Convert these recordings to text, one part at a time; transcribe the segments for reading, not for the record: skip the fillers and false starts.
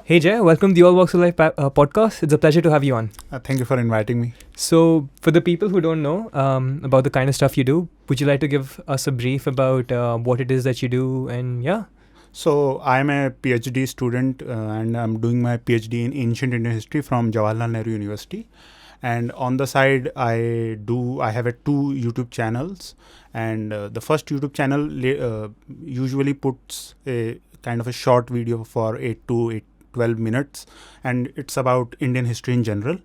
Hey Jay, welcome to the All Walks of Life podcast. It's a pleasure to have you on. Thank you for inviting me. So, for the people who don't know about the kind of stuff you do, would you like to give us a brief about what it is that you do? And yeah. So I'm a PhD student and I'm doing my PhD in Ancient Indian History from Jawaharlal Nehru University. And on the side, I have two YouTube channels. And the first YouTube channel usually puts a kind of a short video for 12 minutes, and it's about Indian history in general.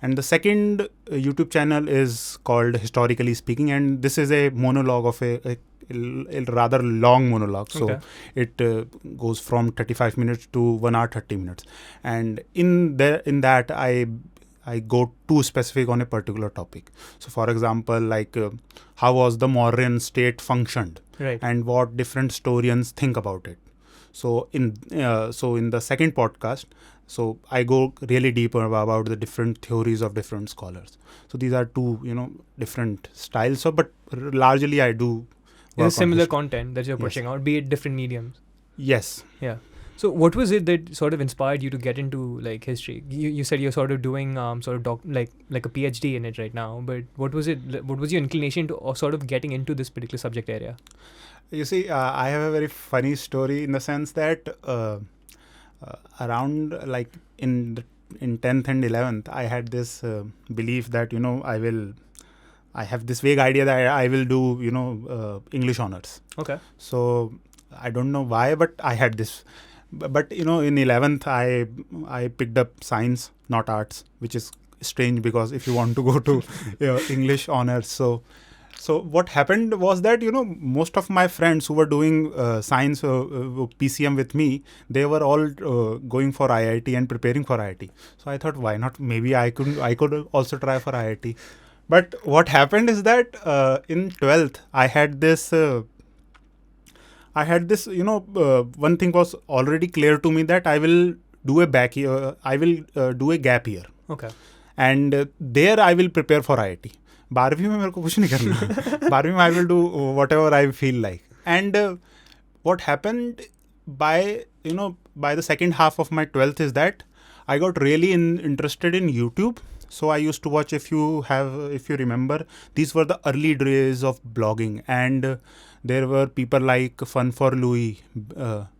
And the second YouTube channel is called Historically Speaking, and this is a monologue of a rather long monologue. So it goes from 35 minutes to 1 hour 30 minutes. And in that I go too specific on a particular topic. So for example, like how was the Mauryan state functioned, right, and what different historians think about it. So in the second podcast, so I go really deeper about the different theories of different scholars. So these are two, different styles. So, but largely I do. It's similar content that you're pushing out, be it different mediums. Yes. Yeah. So what was it that sort of inspired you to get into like history? You said you're sort of doing like a PhD in it right now, but what was it? What was your inclination to sort of getting into this particular subject area? You see, I have a very funny story in the sense that around like in 10th and 11th, I had this belief that, I have this vague idea that I will do, English honors. Okay. So I don't know why, but I had this. But, in 11th, I picked up science, not arts, which is strange because if you want to go to English honors. So what happened was that, most of my friends who were doing science PCM with me, they were all going for IIT and preparing for IIT. So I thought, why not? Maybe I could also try for IIT. But what happened is that in 12th, I had this, one thing was already clear to me that I will do a gap year. Okay. And there I will prepare for IIT. 12वीं में मेरे को कुछ नहीं करना. 12वीं में I will do whatever I feel like. And what happened by the second half of my 12th is that I got really interested in YouTube. So I used to watch, if you remember, these were the early days of blogging, and there were people like Fun for Louis,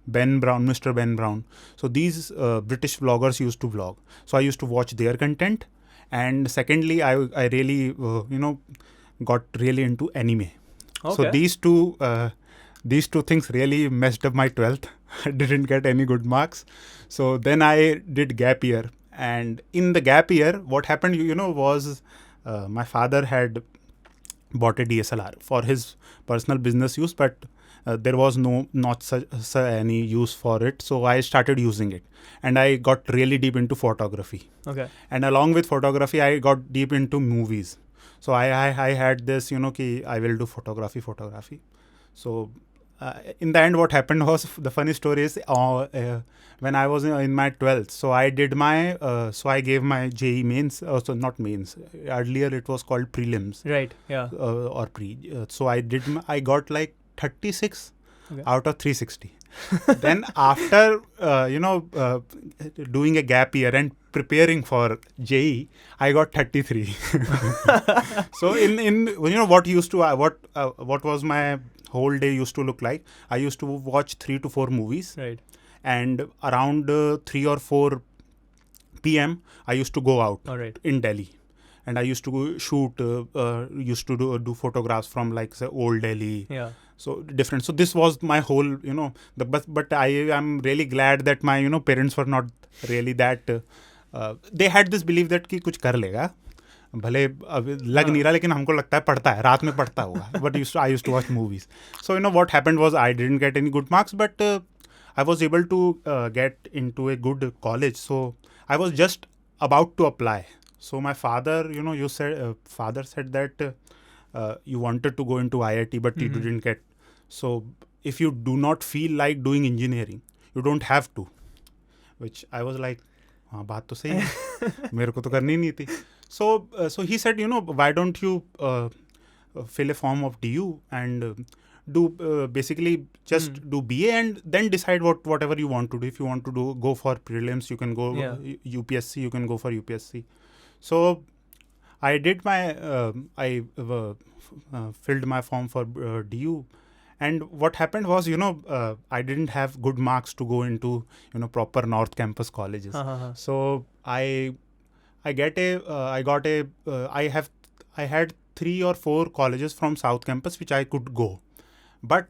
Ben Brown, Mr. Ben Brown. So these British vloggers used to vlog. So I used to watch their content. And secondly, I really got really into anime. Okay. So these two things really messed up my 12th. I didn't get any good marks. So then I did gap year. And in the gap year, what happened, was my father had bought a DSLR for his personal business use, but there was not any use for it. So I started using it, and I got really deep into photography. Okay. And along with photography, I got deep into movies. So I had this, ki I will do photography. So in the end, what happened was, the funny story is, when I was in my 12th, so I did my, so I gave my JEE mains, so not mains. Earlier it was called prelims. Right. Yeah. Or pre. So I got like 36 out of 360. Then after doing a gap year and preparing for JEE, I got 33. So in what was my whole day used to look like? I used to watch 3 to 4 movies. Right. And around 3 or 4 p.m. I used to go out in Delhi. And I used to go shoot, do photographs from like say old Delhi. Yeah. So different. So this was my whole, but I am really glad that my, parents were not really that, they had this belief that कि कुछ कर लेगा. भले अब लग नहीं रहा, लेकिन हमको लगता है पढ़ता है, रात में पढ़ता होगा. But I used to watch movies. So, what happened was I didn't get any good marks, but I was able to get into a good college. So I was just about to apply. So my father, father said that you wanted to go into IIT, but you didn't get. So if you do not feel like doing engineering, you don't have to. Which I was like, हाँ बात तो सही है, मेरे को तो करनी नहीं थी. So he said, why don't you fill a form of DU and do basically just do BA and then decide whatever you want to do. If you want to go for prelims, you can go UPSC. You can go for UPSC. So I did my filled my form for DU. And what happened was, I didn't have good marks to go into, proper North Campus colleges. So I had 3 or 4 colleges from South Campus which I could go, but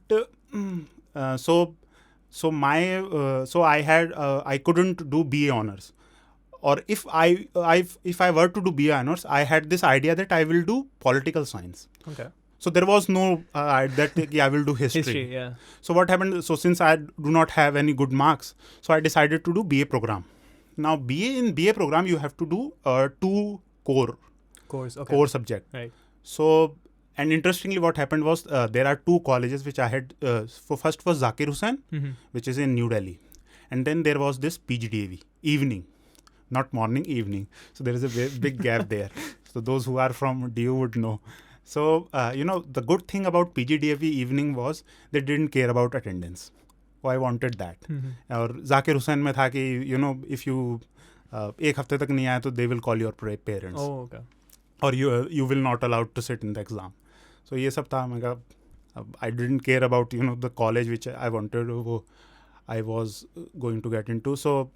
so I couldn't do BA honors, or if I were to do BA honors, I had this idea that I will do political science. Okay. So there was no that I will do history. Yeah. So what happened? So since I do not have any good marks, so I decided to do BA program. Now in BA program you have to do 2 core subject. Right. So, and interestingly, what happened was there are 2 colleges which I had. First was Zakir Hussain, which is in New Delhi, and then there was this PGDAV evening, not morning, evening. So there is a big gap there. So those who are from DU would know. So the good thing about PGDAV evening was they didn't care about attendance. So I wanted that. और Zakir Hussain में था कि if you 1 हफ्ते तक नहीं आया तो they will call your parents. Oh, okay. Or you will not allowed to sit in the exam. So ये सब था. मैं कहा I didn't care about the college which I wanted, I was going to get into. So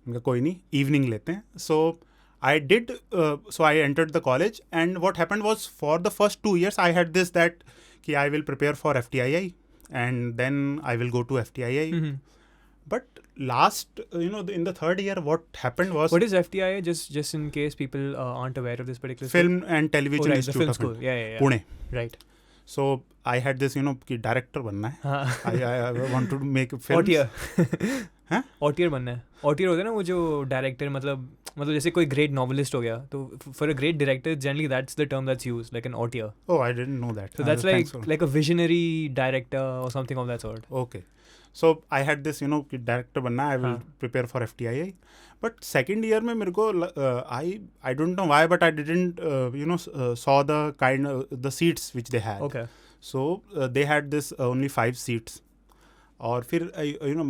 मैं कहा कोई नहीं, evening लेते हैं. So I did. So I entered the college, and what happened was for the first 2 years I had this that कि I will prepare for FTII and then I will go to FTII. But last, in the 3rd year, what happened was... What is FTII? Just in case people aren't aware of this particular Film and Television Institute the film of school. Yeah. Pune. Right. So I had this, कि director बनना है. I wanted to make films. Auteur. Auteur बनना है. Auteur होता है ना वो जो director, मतलब जैसे कोई great novelist हो गया, तो for a great director generally that's the term that's used, like an auteur. Oh, I didn't know that. So that's like a visionary director or something of that sort. Okay. So I had this, कि director बनना, I will prepare for FTII. But 2nd year में मेरे को I don't know why, but I didn't saw the seats which they had. Okay. So they had this only 5 seats. और फिर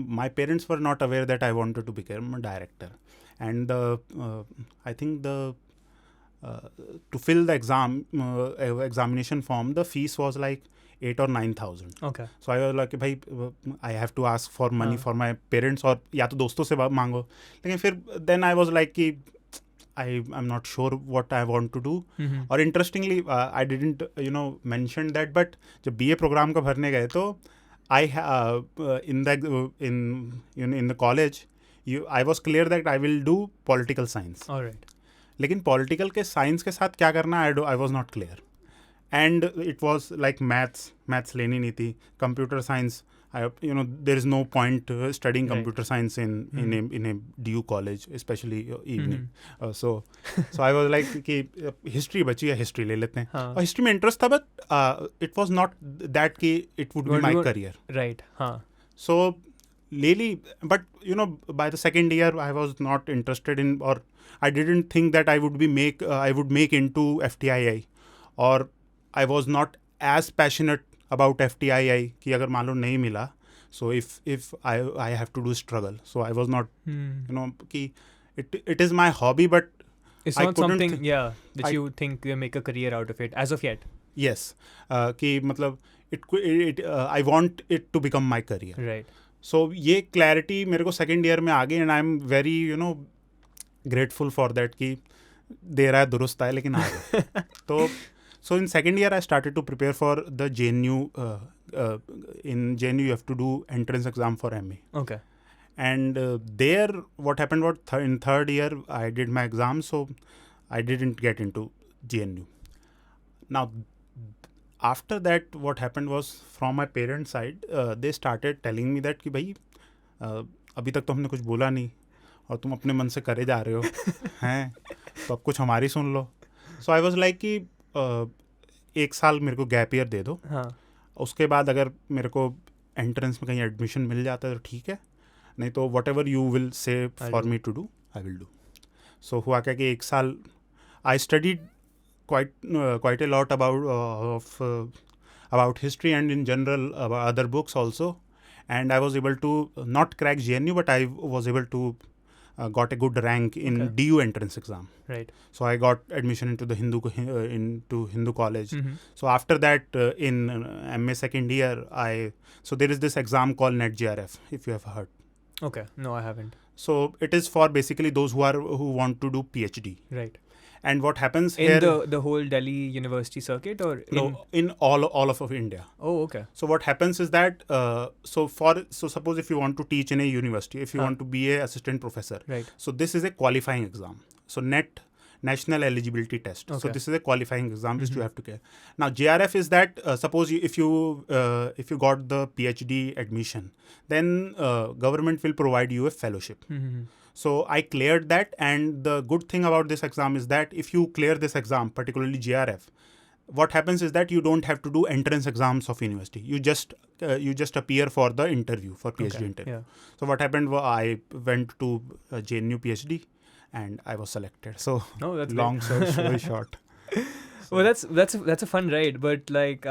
my parents were not aware that I wanted to become a director. And I think to fill the examination form, the fees was like 8 or 9,000. Okay. So I was like, भाई, I have to ask for money for my parents, और या तो दोस्तों से मांगो. लेकिन फिर then I was like कि I'm not sure what I want to do. और interestingly, I didn't mention that, but जब BA program का भरने गए तो in the college, I was clear that I will do political science. All right. लेकिन political के science के साथ क्या करना I was not clear. And it was like maths लेनी नहीं थी. Computer science, there is no point studying computer science in a DU college, especially evening. So I was like कि history बची है, history ले लेते हैं. और history में interest था, but it was not that कि it would be my career. Right. So lately, but by the 2nd year I was not interested in, or I didn't think that I would make into FTII, or I was not as passionate about FTII कि अगर मान लो नहीं मिला, so if I have to do struggle, so I was not कि it is my hobby, but it's not something that you think you make a career out of it as of yet. Yes, कि मतलब I want it to become my career. Right. So ये clarity मेरे को 2nd year में आ गई, and I'm very grateful for that कि दे रहा है दुरुस्त है लेकिन आ गया. So in 2nd year I started to prepare for the JNU. In JNU you have to do entrance exam for MA. Okay. And there what happened was in 3rd year I did my exam, so I didn't get into JNU. Now after that what happened was from my parents side they started telling me that कि भाई अभी तक तो हमने कुछ बोला नहीं और तुम अपने मन से करे जा रहे हो हैं, तो अब कुछ हमारी सुन लो. So I was like कि 1 साल मेरे को गैप ईयर दे दो. उसके बाद अगर मेरे को एंट्रेंस में कहीं एडमिशन मिल जाता है तो ठीक है, नहीं तो whatever you will say for me to do I will do. So हुआ क्या कि 1 साल I studied quite a lot about history and in general about other books also. And I was able to not crack JNU, but I was able to got a good rank in Okay. DU entrance exam. Right. So I got admission into the into Hindu college. Mm-hmm. So after that, in MA second year, so there is this exam called NetJRF, if you have heard. Okay. No, I haven't. So it is for basically those who want to do PhD. Right. And what happens In here? the whole Delhi University circuit, or In all of India. Oh, okay. So what happens is that so suppose if you want to teach in a university, if you want to be a assistant professor, Right. so this is a qualifying exam. So National Eligibility Test. Okay. So this is a qualifying exam which you have to get. Now JRF is that suppose if you got the PhD admission, then government will provide you a fellowship. Mm-hmm. So I cleared that, and the good thing about this exam is that if you clear this exam, particularly JRF, what happens is that you don't have to do entrance exams of university. You just appear for the interview, for PhD interview. Yeah. So what happened was I went to JNU PhD, and I was selected. So Oh, that's long story short. Well, that's a fun ride, but like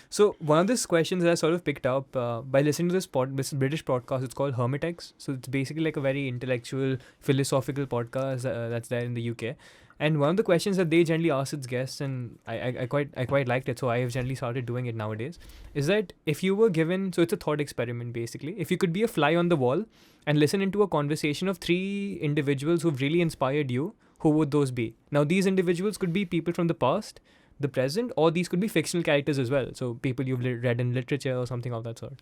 so one of these questions that I sort of picked up by listening to this British podcast. It's called Hermitex. So it's basically like a very intellectual, philosophical podcast that's there in the UK. And one of the questions that they generally ask its guests, and I quite liked it, so I have generally started doing it nowadays, is that if you were given, so it's a thought experiment basically, if you could be a fly on the wall and listen into a conversation of 3 individuals who've really inspired you, who would those be? Now, these individuals could be people from the past, the present, or these could be fictional characters as well. So people you've read in literature or something of that sort.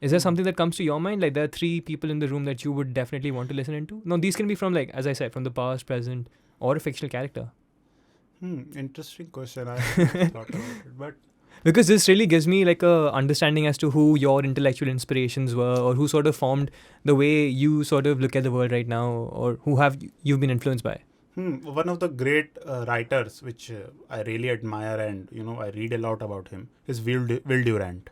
Is there something that comes to your mind? Like there are 3 people in the room that you would definitely want to listen into? No, these can be from, like, as I said, from the past, present, or a fictional character. Interesting question. I haven't thought about it, but Because this really gives me like a understanding as to who your intellectual inspirations were, or who sort of formed the way you sort of look at the world right now, or who have you've been influenced by. One of the great writers which I really admire, and I read a lot about him, is Will Durant.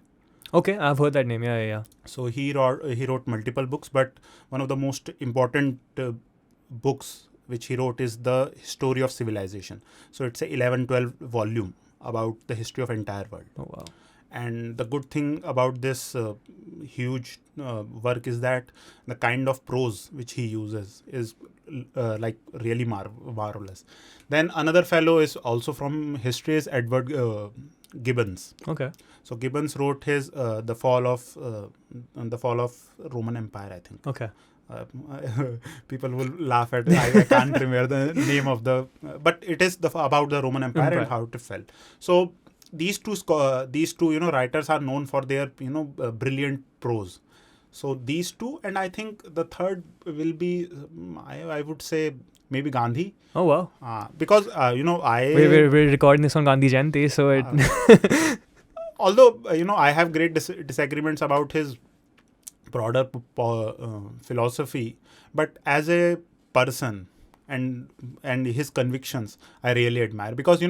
Okay, I've heard that name. Yeah. So he wrote multiple books, but one of the most important books which he wrote is the History of Civilization. So it's a 11-12 volume about the history of entire world. Oh wow. And the good thing about this huge work is that the kind of prose which he uses is like really marvelous. Then another fellow is also from history, is Edward Gibbons. Okay. So Gibbons wrote his the fall of Roman Empire, I think. Okay. People will laugh at I can't remember the name of the but it is about the Roman Empire and how it fell. So these two writers are known for their brilliant prose. So these two, and I think the third will be I would say maybe Gandhi. Oh wow. Because we're recording this on Gandhi Jayanti, so it although I have great disagreements about his broader philosophy, but as a person and his convictions I really admire, because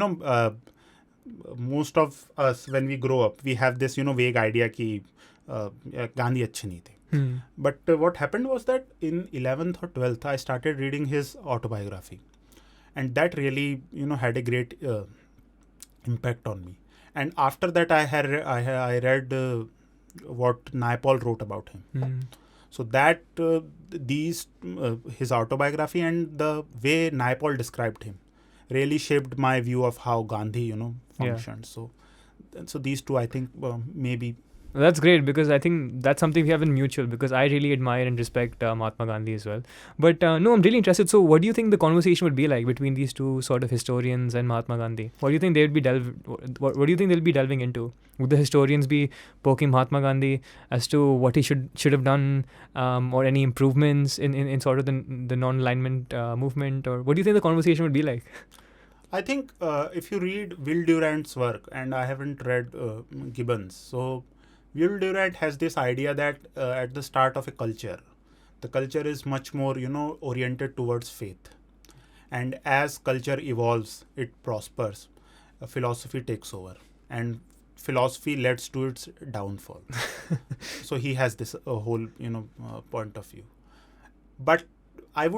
most of us when we grow up we have this vague idea ki Gandhi अच्छे नहीं थे. But what happened was that in 11th or 12th I started reading his autobiography, and that really had a great impact on me. And after that I read what Naipaul wrote about him. So that his autobiography and the way Naipaul described him really shaped my view of how Gandhi functioned. Yeah. So these two I think maybe. That's great, because I think that's something we have in mutual, because I really admire and respect Mahatma Gandhi as well. But no, I'm really interested. So what do you think the conversation would be like between these two sort of historians and Mahatma Gandhi? What do you think they would be what do you think they'll be delving into? Would the historians be poking Mahatma Gandhi as to what he should have done, or any improvements in sort of the non-alignment movement? Or what do you think the conversation would be like? I think if you read Will Durant's work, and I haven't read Gibbons, so Will Durant has this idea that at the start of a culture, the culture is much more, oriented towards faith. And as culture evolves, it prospers, philosophy takes over, and philosophy leads to its downfall. So he has this whole, point of view. But I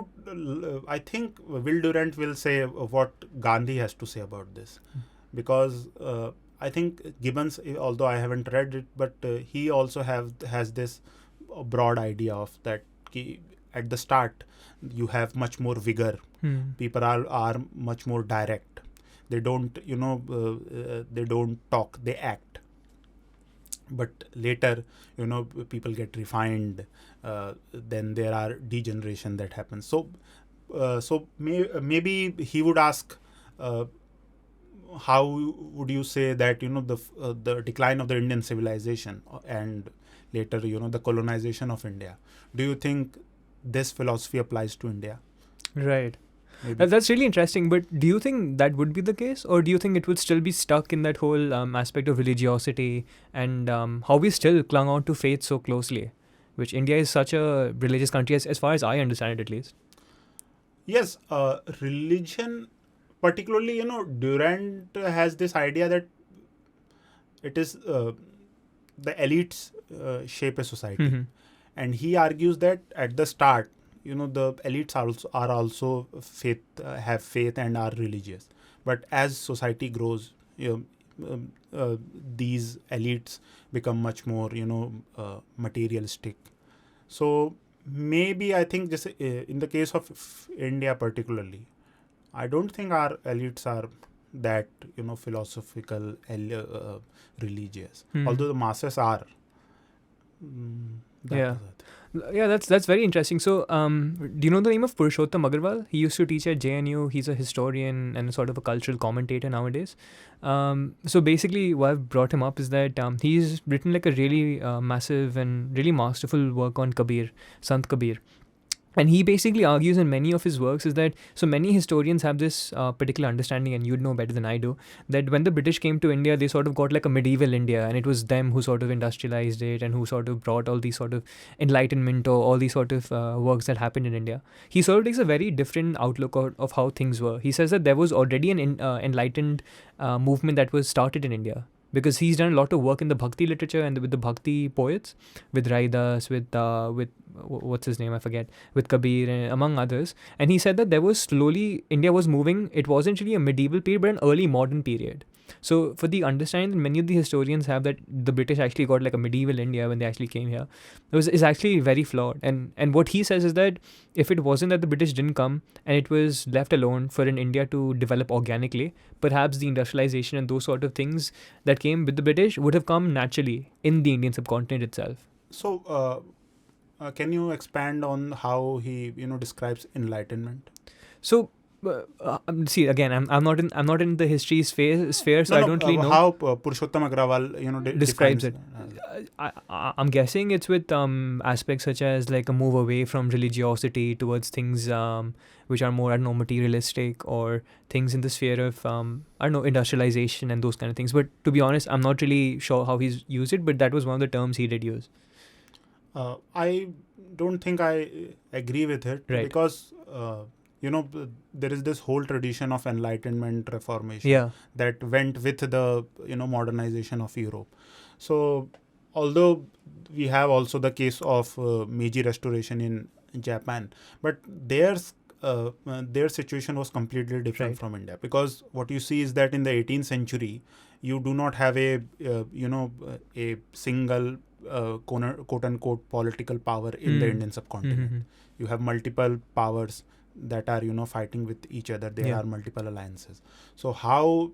think Will Durant will say what Gandhi has to say about this, because I think Gibbons, although I haven't read it, but he also has this broad idea of that at the start you have much more vigor. People are much more direct. They don't they don't talk, they act. But later, people get refined. Then there are degeneration that happens. So maybe he would ask, how would you say that the decline of the Indian civilization and later the colonization of India? Do you think this philosophy applies to India? Right. Maybe. That's really interesting. But do you think that would be the case, or do you think it would still be stuck in that whole aspect of religiosity and how we still clung on to faith so closely, which India is such a religious country as far as I understand it, at least? Yes, religion, particularly, Durant has this idea that it is the elites shape a society. And he argues that at the start, the elites are also faith, have faith and are religious. But as society grows, these elites become much more, materialistic. So maybe I think just in the case of India particularly, I don't think our elites are that philosophical, religious. Although the masses are. Yeah, that's very interesting. So, do you know the name of Purushottam Agarwal? He used to teach at JNU. He's a historian and sort of a cultural commentator nowadays. So basically, why I've brought him up is that he's written like a really massive and really masterful work on Kabir, Sant Kabir. And he basically argues in many of his works is that, so many historians have this particular understanding, and you'd know better than I do, that when the British came to India, they sort of got like a medieval India, and it was them who sort of industrialized it and who sort of brought all these sort of enlightenment or all these sort of works that happened in India. He sort of takes a very different outlook of how things were. He says that there was already an enlightened movement that was started in India, because he's done a lot of work in the Bhakti literature and with the Bhakti poets, with Raidas, with what's his name, I forget, with Kabir, and among others. And he said that there was slowly, India was moving, it wasn't really a medieval period, but an early modern period. So for the understanding, many of the historians have that the British actually got like a medieval India when they actually came here. Is actually very flawed. And what he says is that if it wasn't that the British didn't come and it was left alone for an India to develop organically, perhaps the industrialization and those sort of things that came with the British would have come naturally in the Indian subcontinent itself. So, can you expand on how he describes enlightenment? So see, again, I'm not in the history sphere, so I don't really know how Purushottam Agrawal describes it. I'm guessing it's with aspects such as like a move away from religiosity towards things which are more, I don't know, materialistic, or things in the sphere of I don't know, industrialization and those kind of things. But to be honest, I'm not really sure how he's used it, but that was one of the terms he did use. I don't think I agree with it, right, because there is this whole tradition of Enlightenment Reformation that went with the modernization of Europe. So although we have also the case of Meiji Restoration in Japan, but their situation was completely different from India, because what you see is that in the 18th century you do not have a single quote unquote political power in the Indian subcontinent. You have multiple powers that are fighting with each other. There are multiple alliances. So how,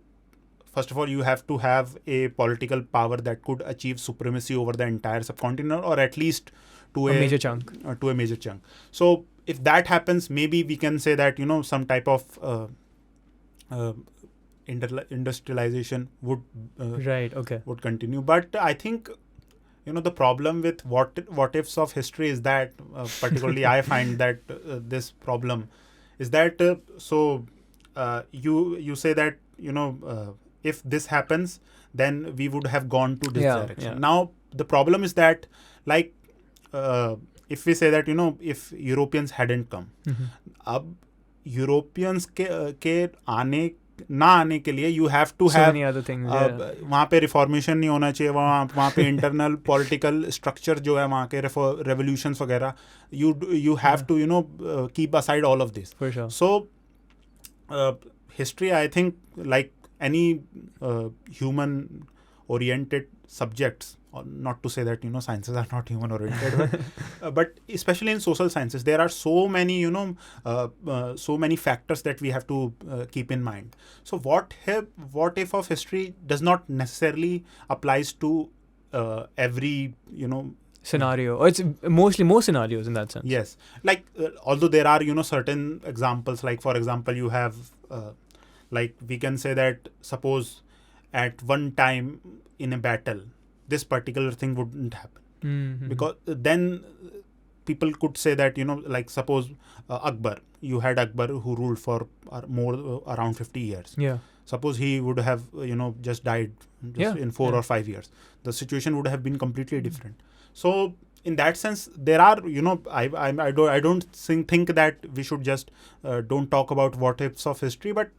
first of all, you have to have a political power that could achieve supremacy over the entire subcontinent, or at least to a major chunk. So if that happens, maybe we can say that some type of industrialization would would continue. But I think the problem with what ifs of history is that particularly I find that this problem is that you say that if this happens, then we would have gone to this direction. Now the problem is that, like, if we say that if Europeans hadn't come, अब Europeans के आने के लिए you have to have वहाँ पे reformation नहीं होना चाहिए, वहाँ पे इंटरनल पॉलिटिकल स्ट्रक्चर जो है वहाँ के रेवोल्यूशंस वगैरह, you have to keep aside all of this. For sure. So history, I think, like any human oriented subjects, or not to say that sciences are not human oriented, but especially in social sciences there are so many so many factors that we have to keep in mind. So what if of history does not necessarily applies to every scenario, or it's mostly more scenarios in that sense. Yes, like although there are certain examples, like for example you have like we can say that suppose at one time in a battle this particular thing wouldn't happen, because then people could say that like suppose Akbar, you had Akbar who ruled for more around 50 years. Yeah. Suppose he would have just died in 4 or 5 years, the situation would have been completely different. So in that sense there are I don't think that we should just don't talk about what ifs of history, but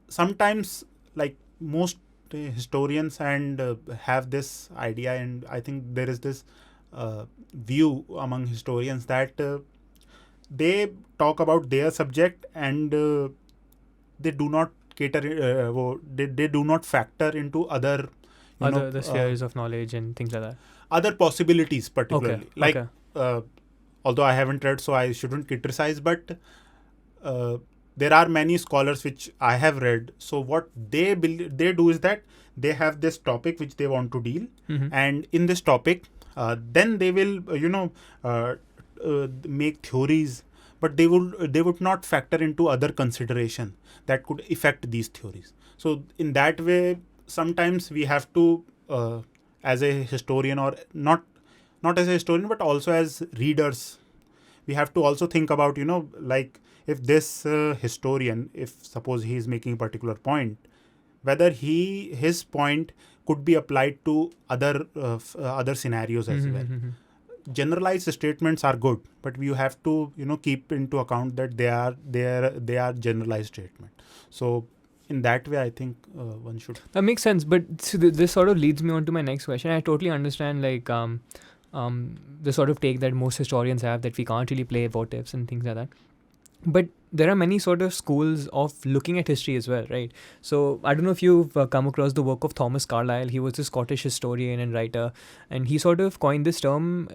sometimes like most historians and have this idea, and I think there is this view among historians that they talk about their subject and they do not cater they do not factor into other the spheres of knowledge and things like that, other possibilities particularly. Okay. Although I haven't read, so I shouldn't criticize, but there are many scholars which I have read. So what they do is that they have this topic which they want to deal, and in this topic, then they will make theories, but they would not factor into other consideration that could affect these theories. So in that way, sometimes we have to, as a historian, or not as a historian, but also as readers, we have to also think about like if this historian, if suppose he is making a particular point, whether his point could be applied to other scenarios as well. Generalized statements are good, but you have to keep into account that they are generalized statement. So in that way, I think one should. That makes sense, but so this sort of leads me on to my next question. I totally understand like the sort of take that most historians have, that we can't really play what ifs and things like that. But there are many sort of schools of looking at history as well, right? So I don't know if you've come across the work of Thomas Carlyle. He was a Scottish historian and writer, and he sort of coined this term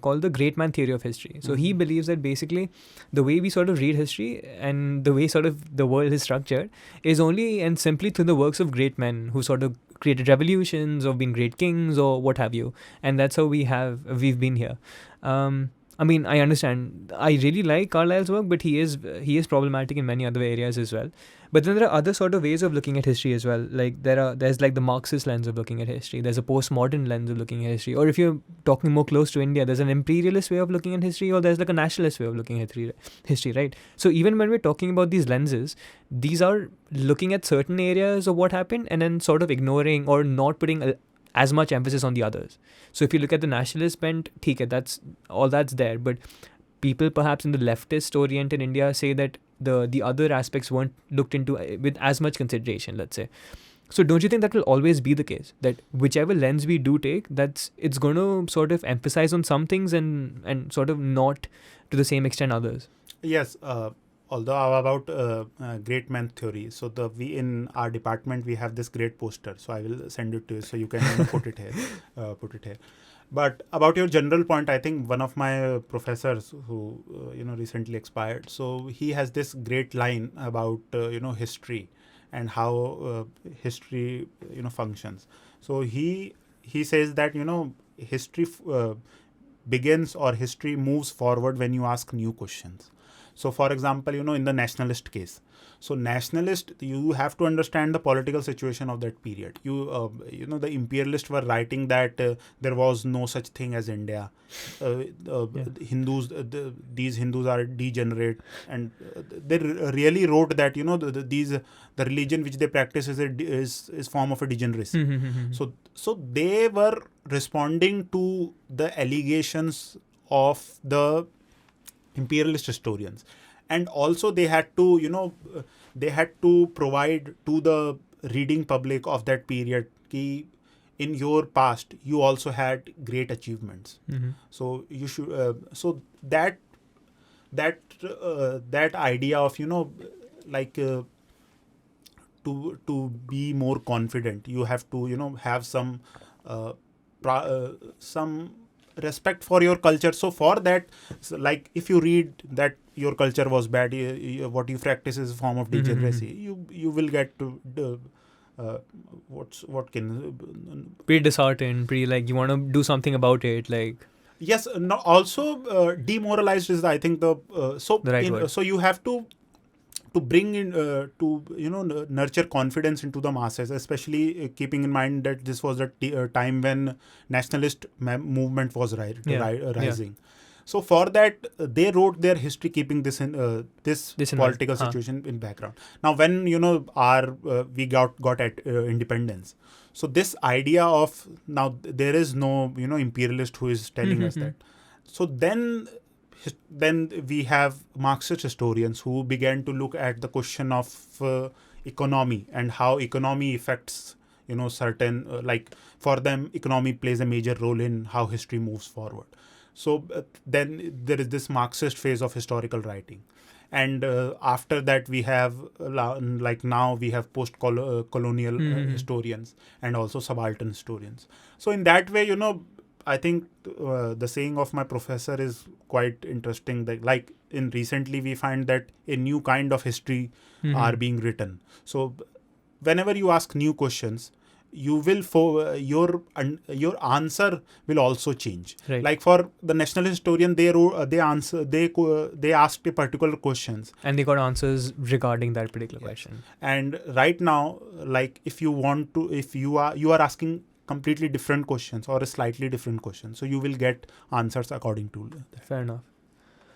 called the great man theory of history. So he believes that basically the way we sort of read history and the way sort of the world is structured is only and simply through the works of great men who sort of created revolutions or been great kings or what have you. And that's how we've been here. I mean, I understand. I really like Carlyle's work, but he is problematic in many other areas as well. But then there are other sort of ways of looking at history as well. Like there's like the Marxist lens of looking at history. There's a postmodern lens of looking at history. Or if you're talking more close to India, there's an imperialist way of looking at history, or there's like a nationalist way of looking at history, right? So even when we're talking about these lenses, these are looking at certain areas of what happened and then sort of ignoring or not putting as much emphasis on the others. So if you look at the nationalist bent, that's there. But people perhaps in the leftist oriented India say that the other aspects weren't looked into with as much consideration, let's say. So don't you think that will always be the case, that whichever lens we do take, it's going to sort of emphasize on some things and sort of not to the same extent others? Yes. Although about great man theory, so we in our department we have this great poster. So I will send it to you so you can put it here. But about your general point, I think one of my professors who recently expired, so he has this great line about history and how history functions. So he says that history begins, or history moves forward when you ask new questions. So, for example, in the nationalist case, so nationalist, you have to understand the political situation of that period. The imperialists were writing that there was no such thing as India. Hindus, these Hindus are degenerate, and they really wrote that the religion which they practice is form of a degeneracy. So they were responding to the allegations of the imperialist historians, and also they had to provide to the reading public of that period ki in your past you also had great achievements. So you should so that idea of to to be more confident, you have to have some some respect for your culture. So for that, like if you read that your culture was bad, what you practice is a form of degeneracy, you will get to what can pretty disheartened, pretty like you want to do something about it, like yes, no, also demoralized is I think the the right word. so you have to bring in to nurture confidence into the masses, especially keeping in mind that this was the time when nationalist movement was rising. So for that, they wrote their history keeping this in this in political mind. situation in background. Now when we got at independence, so this idea of now there is no imperialist who is telling us that. So then we have Marxist historians who began to look at the question of economy and how economy affects certain like for them economy plays a major role in how history moves forward. So then there is this Marxist phase of historical writing, and after that we have like now we have post-colonial historians and also subaltern historians. So in that way, I think the saying of my professor is quite interesting. That like in recently we find that a new kind of history are being written. So whenever you ask new questions, you will your answer will also change. Right. Like for the national historian, they asked a particular questions and they got answers regarding that particular question. And right now, like if you are asking completely different questions or a slightly different question, so you will get answers according to that. Fair enough.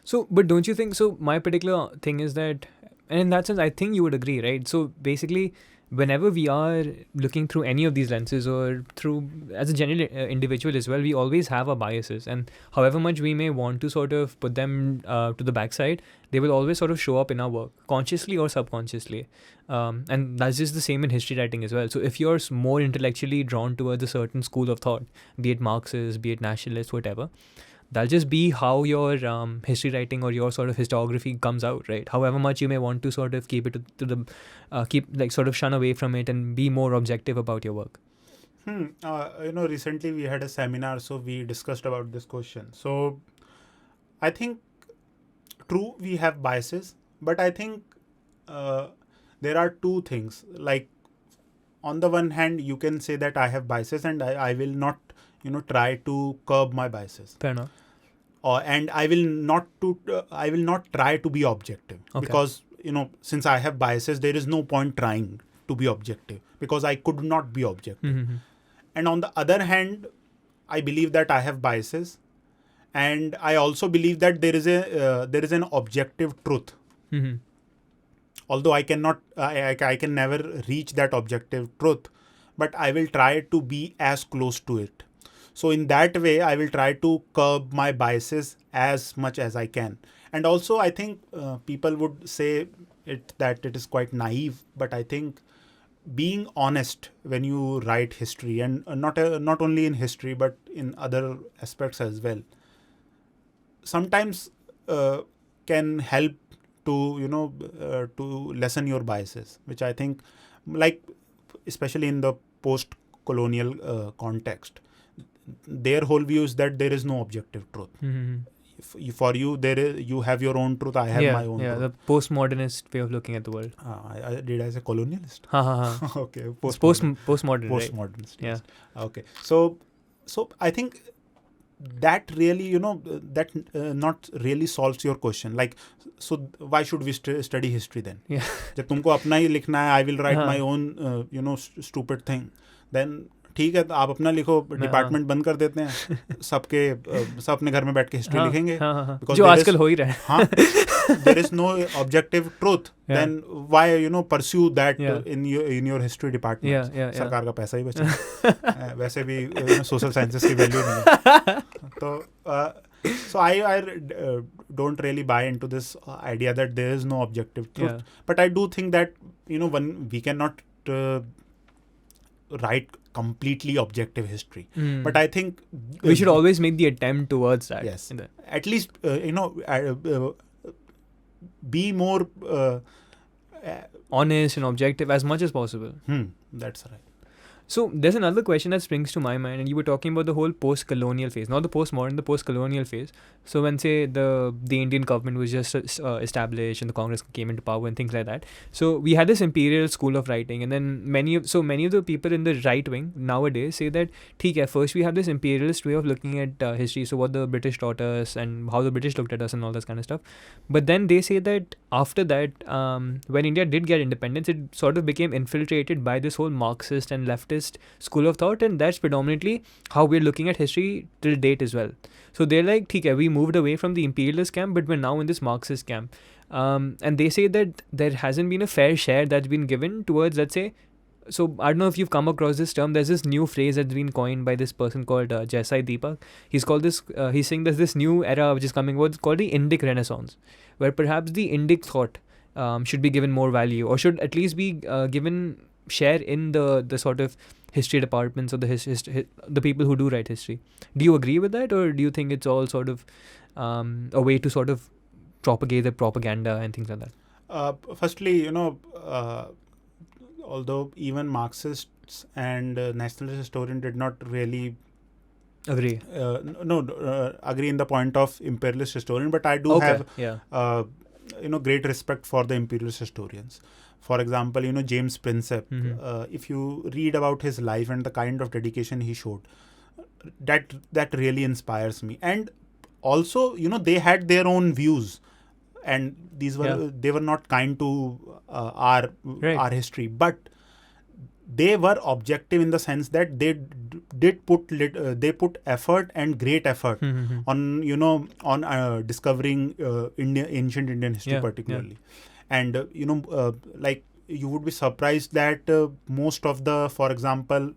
So, but don't you think so? My particular thing is that, and in that sense, I think you would agree, right? So basically, whenever we are looking through any of these lenses or through as a general individual as well, we always have our biases, and however much we may want to sort of put them to the backside, they will always sort of show up in our work, consciously or subconsciously. And that's just the same in history writing as well. So if you're more intellectually drawn towards a certain school of thought, be it Marxist, be it nationalist, whatever, that'll just be how your history writing or your sort of historiography comes out, right? However much you may want to sort of keep it to the keep like sort of shun away from it and be more objective about your work. Recently we had a seminar, so we discussed about this question. So I think true we have biases, but I think there are two things. Like on the one hand, you can say that I have biases and I will not try to curb my biases. Fair enough. And I will not try to be objective, because since I have biases, there is no point trying to be objective because I could not be objective. And on the other hand, I believe that I have biases, and I also believe that there is an objective truth. Although I cannot, I can never reach that objective truth, but I will try to be as close to it. So in that way, I will try to curb my biases as much as I can. And also, I think people would say that it is quite naive, but I think being honest when you write history, and not only in history but in other aspects as well, sometimes can help to to lessen your biases, which I think, like especially in the post-colonial context, their whole view is that there is no objective truth. For you, you have your own truth. I have my own truth. Yeah, the postmodernist way of looking at the world. Did I say colonialist? Okay, postmodern. Postmodernist. Right? Yeah. Okay, so I think that really not really solves your question. Like, so why should we study history then? Yeah. जब तुमको अपना ही लिखना है, I will write my own stupid thing. Then ठीक है, आप अपना लिखो, डिपार्टमेंट बंद कर देते हैं, सब अपने घर में बैठ के हिस्ट्री लिखेंगे, जो आजकल हो ही रहा है. हाँ, there is no objective truth. Then why pursue that in your history department? सरकार का पैसा ही बचा, वैसे भी social sciences की वैल्यू नहीं है. तो so I don't really buy into this idea that there is no objective truth. But I do think that when we cannot write completely objective history, but I think we should always make the attempt towards that. Yes, at least be more honest and objective as much as possible. That's right. So there's another question that springs to my mind, and you were talking about the whole post-colonial phase, not the post-modern, the post-colonial phase. So when say the Indian government was just established and the Congress came into power and things like that. So we had this imperial school of writing, and then many of the people in the right wing nowadays say that, okay, first we have this imperialist way of looking at history, so what the British taught us and how the British looked at us and all this kind of stuff. But then they say that after that, when India did get independence, it sort of became infiltrated by this whole Marxist and leftist school of thought, and that's predominantly how we're looking at history till date as well. So they're like, okay, we moved away from the imperialist camp, but we're now in this Marxist camp. And they say that there hasn't been a fair share that's been given towards, let's say, so I don't know if you've come across this term. There's this new phrase that's been coined by this person called Jesai Deepak. He's saying there's this new era which is coming, what's called the Indic Renaissance, where perhaps the Indic thought should be given more value, or should at least be given share in the sort of history departments or the people who do write history. Do you agree with that, or do you think it's all sort of a way to sort of propagate the propaganda and things like that? Firstly, although even Marxists and nationalist historians did not really agree agree in the point of imperialist historian, but I do have great respect for the imperialist historians. For example, James Prinsep, if you read about his life and the kind of dedication he showed, that really inspires me. And also, they had their own views, and these were they were not kind to our history, but they were objective in the sense that they did put effort and great effort on discovering ancient Indian history particularly. And like, you would be surprised that most of the, for example,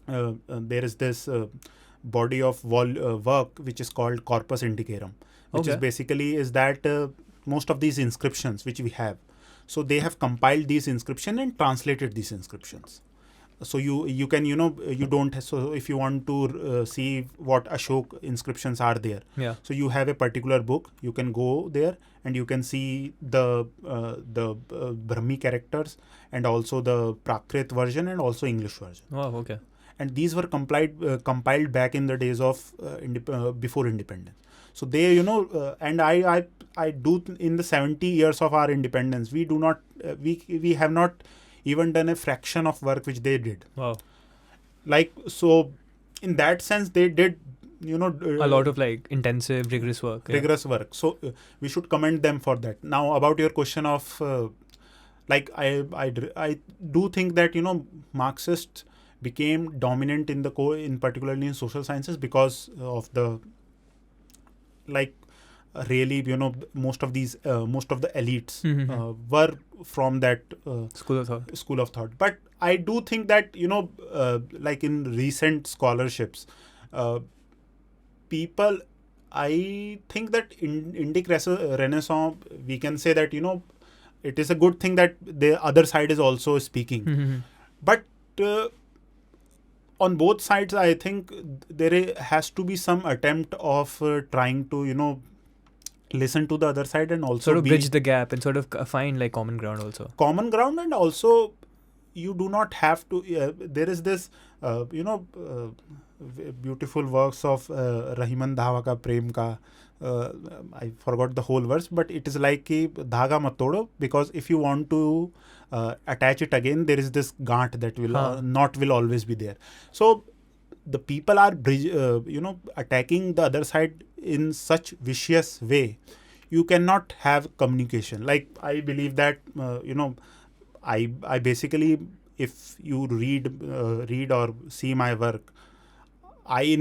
there is this body of work which is called Corpus Indicarum, which is basically is that most of these inscriptions which we have, so they have compiled these inscriptions and translated these inscriptions. So you can you don't so if you want to see what Ashok inscriptions are there, so you have a particular book, you can go there and you can see the Brahmi characters and also the Prakrit version and also English version. Oh, okay. And these were compiled back in the days of before independence. So they and I do in the 70 years of our independence, we do not we have not even done a fraction of work which they did. Wow. Like, so in that sense they did a lot of like intensive rigorous work. So we should commend them for that. Now about your question of like I do think that Marxists became dominant in particularly in social sciences because of the really most of the elites were from that school of thought. But I do think that like in recent scholarships, people, I think that in Indic Renaissance, we can say that it is a good thing that the other side is also speaking. But on both sides, I think there has to be some attempt of trying to listen to the other side and also sort of bridge the gap and sort of find like common ground also. Common ground, and also you do not have to. There is this beautiful works of Rahiman Dhawa ka Prem ka. I forgot the whole verse, but it is like ki dhaga mat todo, because if you want to attach it again, there is this gant that will always be there. So the people are attacking the other side in such vicious way. You cannot have communication. Like, I believe that I basically, if you read or see my work, I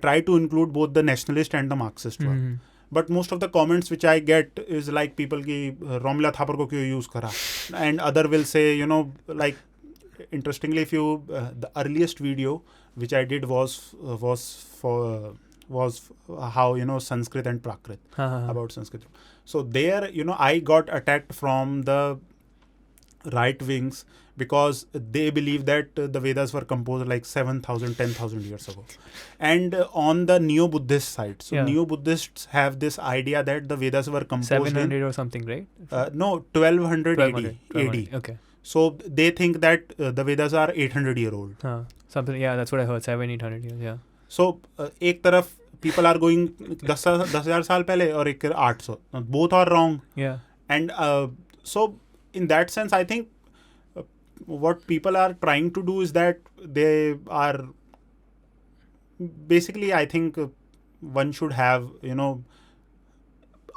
try to include both the nationalist and the Marxist work. But most of the comments which I get is like people ki Romila Thapar ko kyun use kara, and other will say like, interestingly, if you the earliest video which I did was how Sanskrit and Prakrit, about Sanskrit. So there I got attacked from the right wings because they believe that the Vedas were composed like 7,000, 10,000 years ago. And on the neo-Buddhist side, so neo-Buddhists have this idea that the Vedas were composed 700 or something, right? No, 1200 AD. Okay. So they think that the Vedas are 800 year old. Something, yeah, that's what I heard, 700-800 years, yeah. So एक तरफ people are going 10,000 साल पहले और एक 800. Both are wrong. Yeah. And so in that sense, I think what people are trying to do is that they are basically, I think one should have,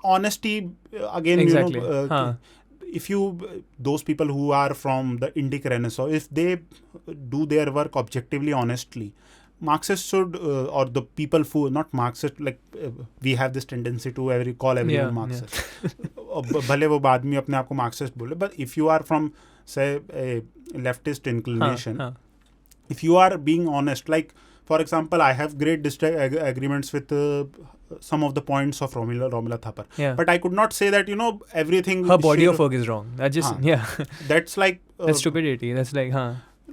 honesty again. Exactly. If those people who are from the Indic Renaissance, if they do their work objectively, honestly, Marxists should, or the people who not Marxist, like we have this tendency to call everyone Marxist. भले वो बाद में अपने आप को Marxist बोले, but if you are from, say, a leftist inclination, if you are being honest, like for example, I have great agreements with some of the points of Romila Thapar, but I could not say that everything. Her body of work is wrong. That just That's like that's stupidity. That's like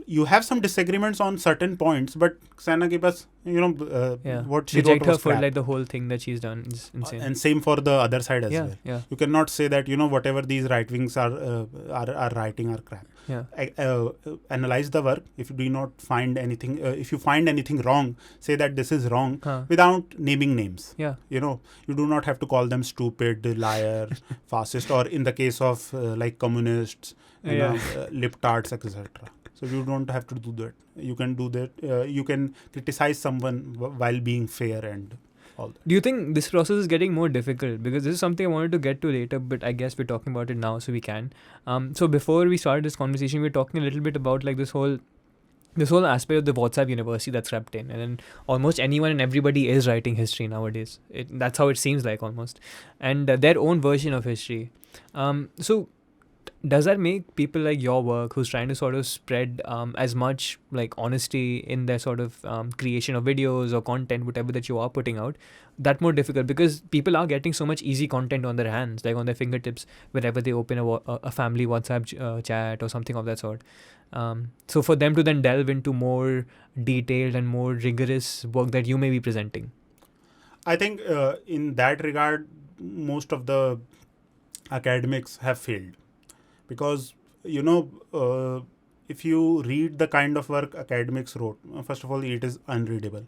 you have some disagreements on certain points, but Sana ke paas, what she reject wrote her was for crap. like the whole thing that she's done is insane. And same for the other side as well. Yeah. You cannot say that whatever these right wings are writing are crap. Analyze the work. If you do not find anything, if you find anything wrong, say that this is wrong without naming names. You do not have to call them stupid, liar, fascist, or in the case of like communists, liptards, etc. So you don't have to do that. You can do that. You can criticize someone while being fair and all that. Do you think this process is getting more difficult? Because this is something I wanted to get to later, but I guess we're talking about it now, so we can. So before we started this conversation, we were talking a little bit about like this whole aspect of the WhatsApp university that's crept in, and then almost anyone and everybody is writing history nowadays. That's how it seems like almost, and their own version of history. So does that make people like your work, who's trying to sort of spread as much like honesty in their sort of creation of videos or content, whatever that you are putting out, that more difficult? Because people are getting so much easy content on their hands, like on their fingertips, whenever they open a family WhatsApp chat or something of that sort. So for them to then delve into more detailed and more rigorous work that you may be presenting. I think in that regard, most of the academics have failed. Because, if you read the kind of work academics wrote, first of all, it is unreadable.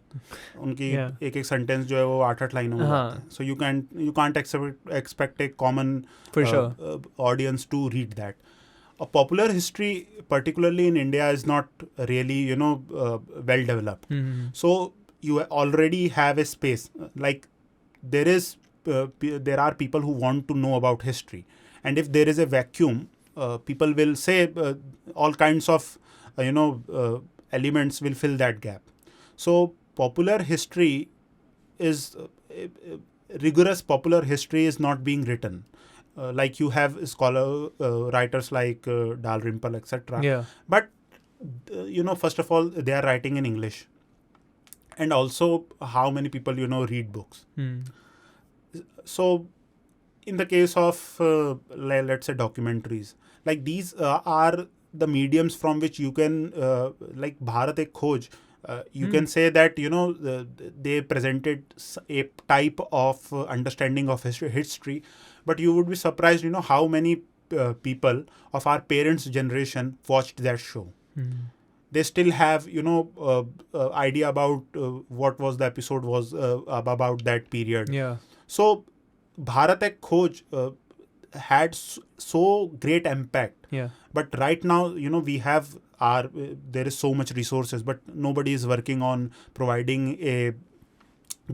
उनकी एक sentence जो है वो 8 लाइनों में होता है. So you can't expect a common audience to read that. A popular history, particularly in India, is not really, well developed. So you already have a space. Like there are people who want to know about history. And if there is a vacuum, people will say all kinds of, elements will fill that gap. So popular history is, rigorous popular history is not being written. Like you have writers like Dalrymple, etc. But, first of all, they are writing in English. And also how many people, read books. So in the case of, let's say, documentaries, like these are the mediums from which you can, like Bharat Ek Khoj, you can say that, they presented a type of understanding of history, but you would be surprised, how many people of our parents' generation watched that show. They still have, idea about what was the episode was about that period. So Bharat Ek Khoj had so great impact. But right now, we have there is so much resources, but nobody is working on providing a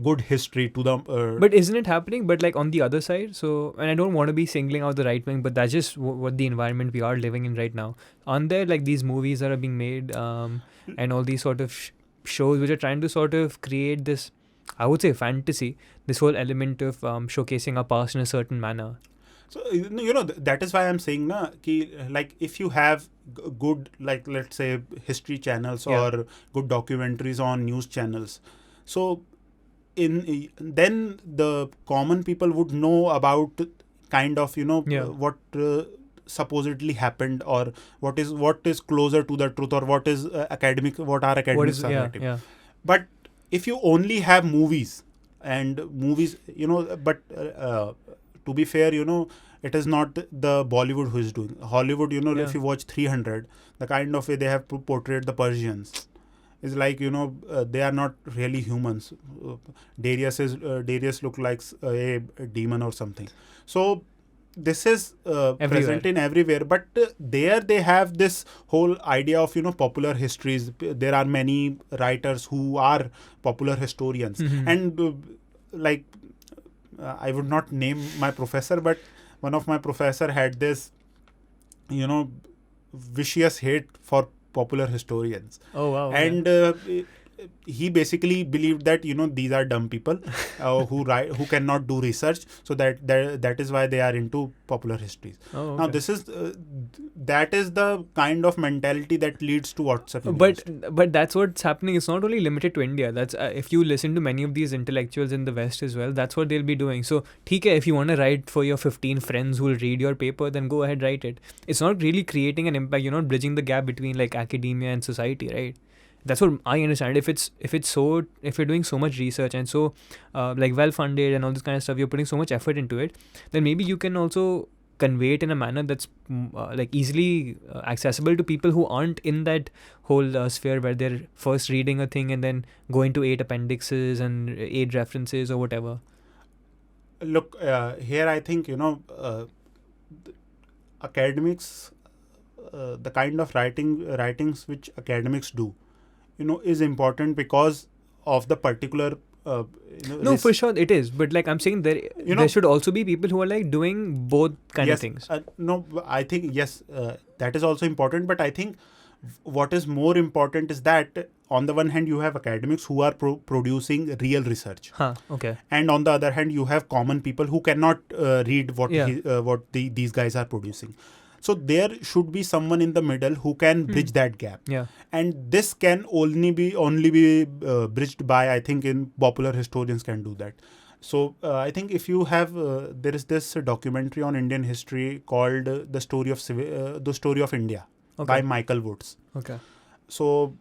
good history to them. But isn't it happening? But like on the other side, so, and I don't want to be singling out the right wing, but that's just what the environment we are living in right now. Aren't there like these movies that are being made and all these sort of shows which are trying to sort of create this, I would say, fantasy, this whole element of showcasing our past in a certain manner? So, that is why I'm saying, like if you have good, like let's say history channels or good documentaries on news channels, so then the common people would know about kind of, what supposedly happened, or what is closer to the truth, or what is academic narrative. Yeah. But if you only have movies, but to be fair, it is not the Bollywood who is doing. Hollywood, Yeah. if you watch 300, the kind of way they have portrayed the Persians is like, they are not really humans. Darius look like a demon or something. So this is present in everywhere, but there they have this whole idea of popular histories. There are many writers who are popular historians, and I would not name my professor, but one of my professor had this vicious hate for popular historians. Oh wow. And he basically believed that these are dumb people who cannot do research, so that is why they are into popular histories. Oh, okay. Now this is that is the kind of mentality that leads to WhatsApp University. But that's what's happening. It's not only limited to India. That's if you listen to many of these intellectuals in the West as well, that's what they'll be doing. So theek hai, if you want to write for your 15 friends who will read your paper, then go ahead, write it. It's not really creating an impact. You're not bridging the gap between like academia and society, right? That's what I understand. If you're doing so much research and so like well funded and all this kind of stuff, you're putting so much effort into it, then maybe you can also convey it in a manner that's like easily accessible to people who aren't in that whole sphere where they're first reading a thing and then going to 8 appendixes and 8 references or whatever. Look, here I think academics, the kind of writings which academics do, is important because of the particular. No, for sure it is. But like I'm saying, there should also be people who are like doing both kind of things. No, I think yes, that is also important. But I think what is more important is that on the one hand you have academics who are producing real research. Okay. And on the other hand you have common people who cannot read what these guys are producing. So there should be someone in the middle who can bridge that gap. Yeah. And this can only be bridged by, I think, in popular historians can do that. So I think if you have, there is this documentary on Indian history called The Story of India by Michael Woods. Okay. So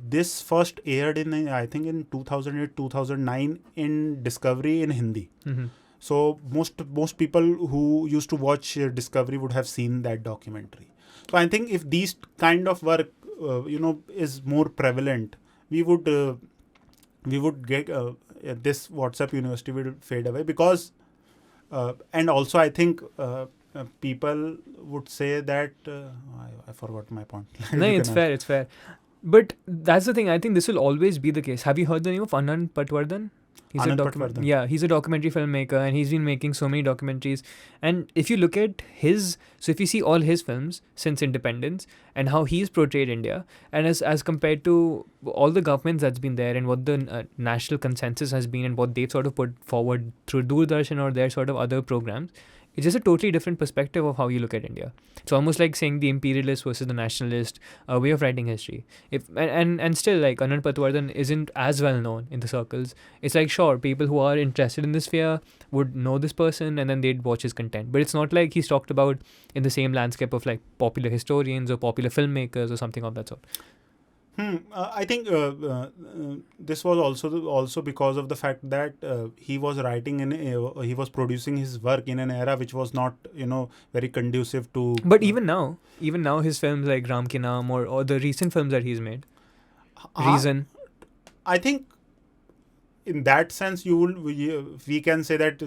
this first aired in, I think, in 2008-2009 in Discovery in Hindi. Mm-hmm. So most people who used to watch Discovery would have seen that documentary. So I think if these kind of work, is more prevalent, we would get this WhatsApp University will fade away because, and also I think people would say that I forgot my point. No, it's fair. But that's the thing. I think this will always be the case. Have you heard the name of Anand Patwardhan? He's a documentary filmmaker, and he's been making so many documentaries. And if you look at if you see all his films since independence and how he's portrayed India, and as compared to all the governments that's been there and what the national consensus has been and what they've sort of put forward through Doordarshan or their sort of other programs, it's just a totally different perspective of how you look at India. It's almost like saying the imperialist versus the nationalist way of writing history. And still, like, Anand Patwardhan isn't as well known in the circles. It's like, sure, people who are interested in this sphere would know this person and then they'd watch his content. But it's not like he's talked about in the same landscape of like popular historians or popular filmmakers or something of that sort. I think this was also because of the fact that he was writing he was producing his work in an era which was not very conducive to. But even now his films like Ram Ke Naam or the recent films that he's made, Reason. I think in that sense we can say that.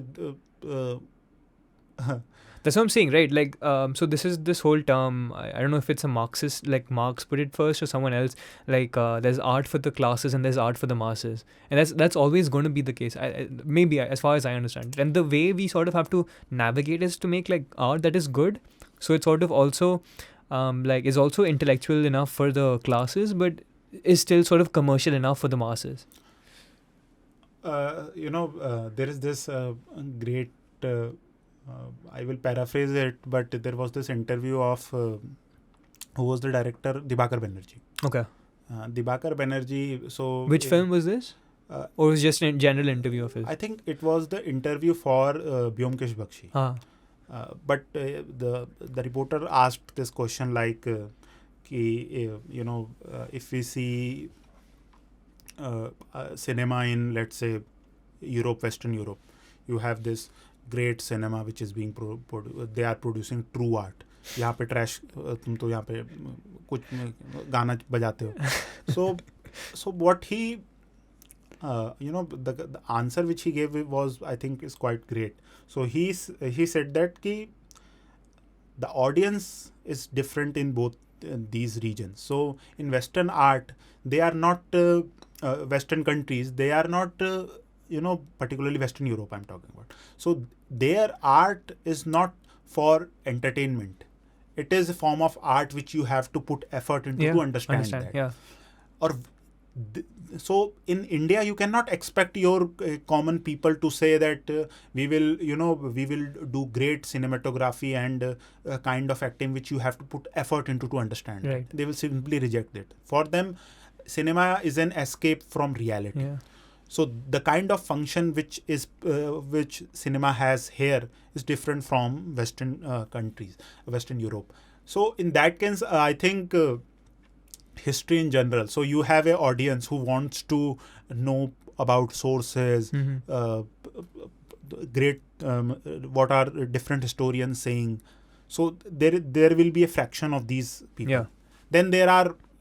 That's what I'm saying, right? Like, so this whole term, I don't know if it's a Marxist, like Marx put it first or someone else, like there's art for the classes and there's art for the masses. And that's always going to be the case, maybe as far as I understand it. And the way we sort of have to navigate is to make like art that is good. So it's sort of also, is also intellectual enough for the classes, but is still sort of commercial enough for the masses. There is this great... I will paraphrase it, but there was this interview of who was the director, Dibakar Banerjee. Okay. Dibakar Banerjee. So which film was this? Or was it just a general interview of his? I think it was the interview for Byomkesh Bakshi. But the reporter asked this question like, if we see cinema in, let's say, Europe, Western Europe, you have this great cinema which is being they are producing true art. यहाँ पे trash तुम तो यहाँ पे कुछ गाना बजाते हो. So what he the answer which he gave was, I think, is quite great. So he said that the audience is different in both these regions. So in Western art, they are not Western countries, they are not particularly Western Europe I'm talking about. So their art is not for entertainment. It is a form of art which you have to put effort into to understand that. Yeah. Or so in India, you cannot expect your common people to say that we will do great cinematography and kind of acting which you have to put effort into to understand. Right. They will simply reject it. For them, cinema is an escape from reality. Yeah. So the kind of function which cinema has here is different from Western countries, Western Europe. So in that case, I think history in general. So you have an audience who wants to know about sources, great what are different historians saying. So there will be a fraction of these people. Yeah. Then there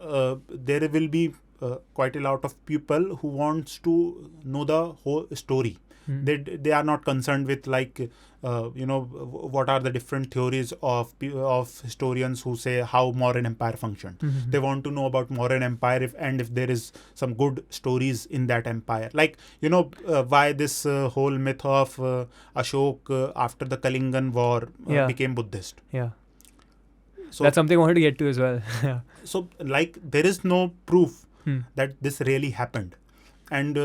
will be quite a lot of people who wants to know the whole story. They are not concerned with what are the different theories of historians who say how Mauryan Empire functioned. They want to know about Mauryan Empire if there is some good stories in that empire. Like why this whole myth of Ashok after the Kalingan War became Buddhist. Yeah. So that's something I wanted to get to as well. Yeah. So there is no proof that this really happened. And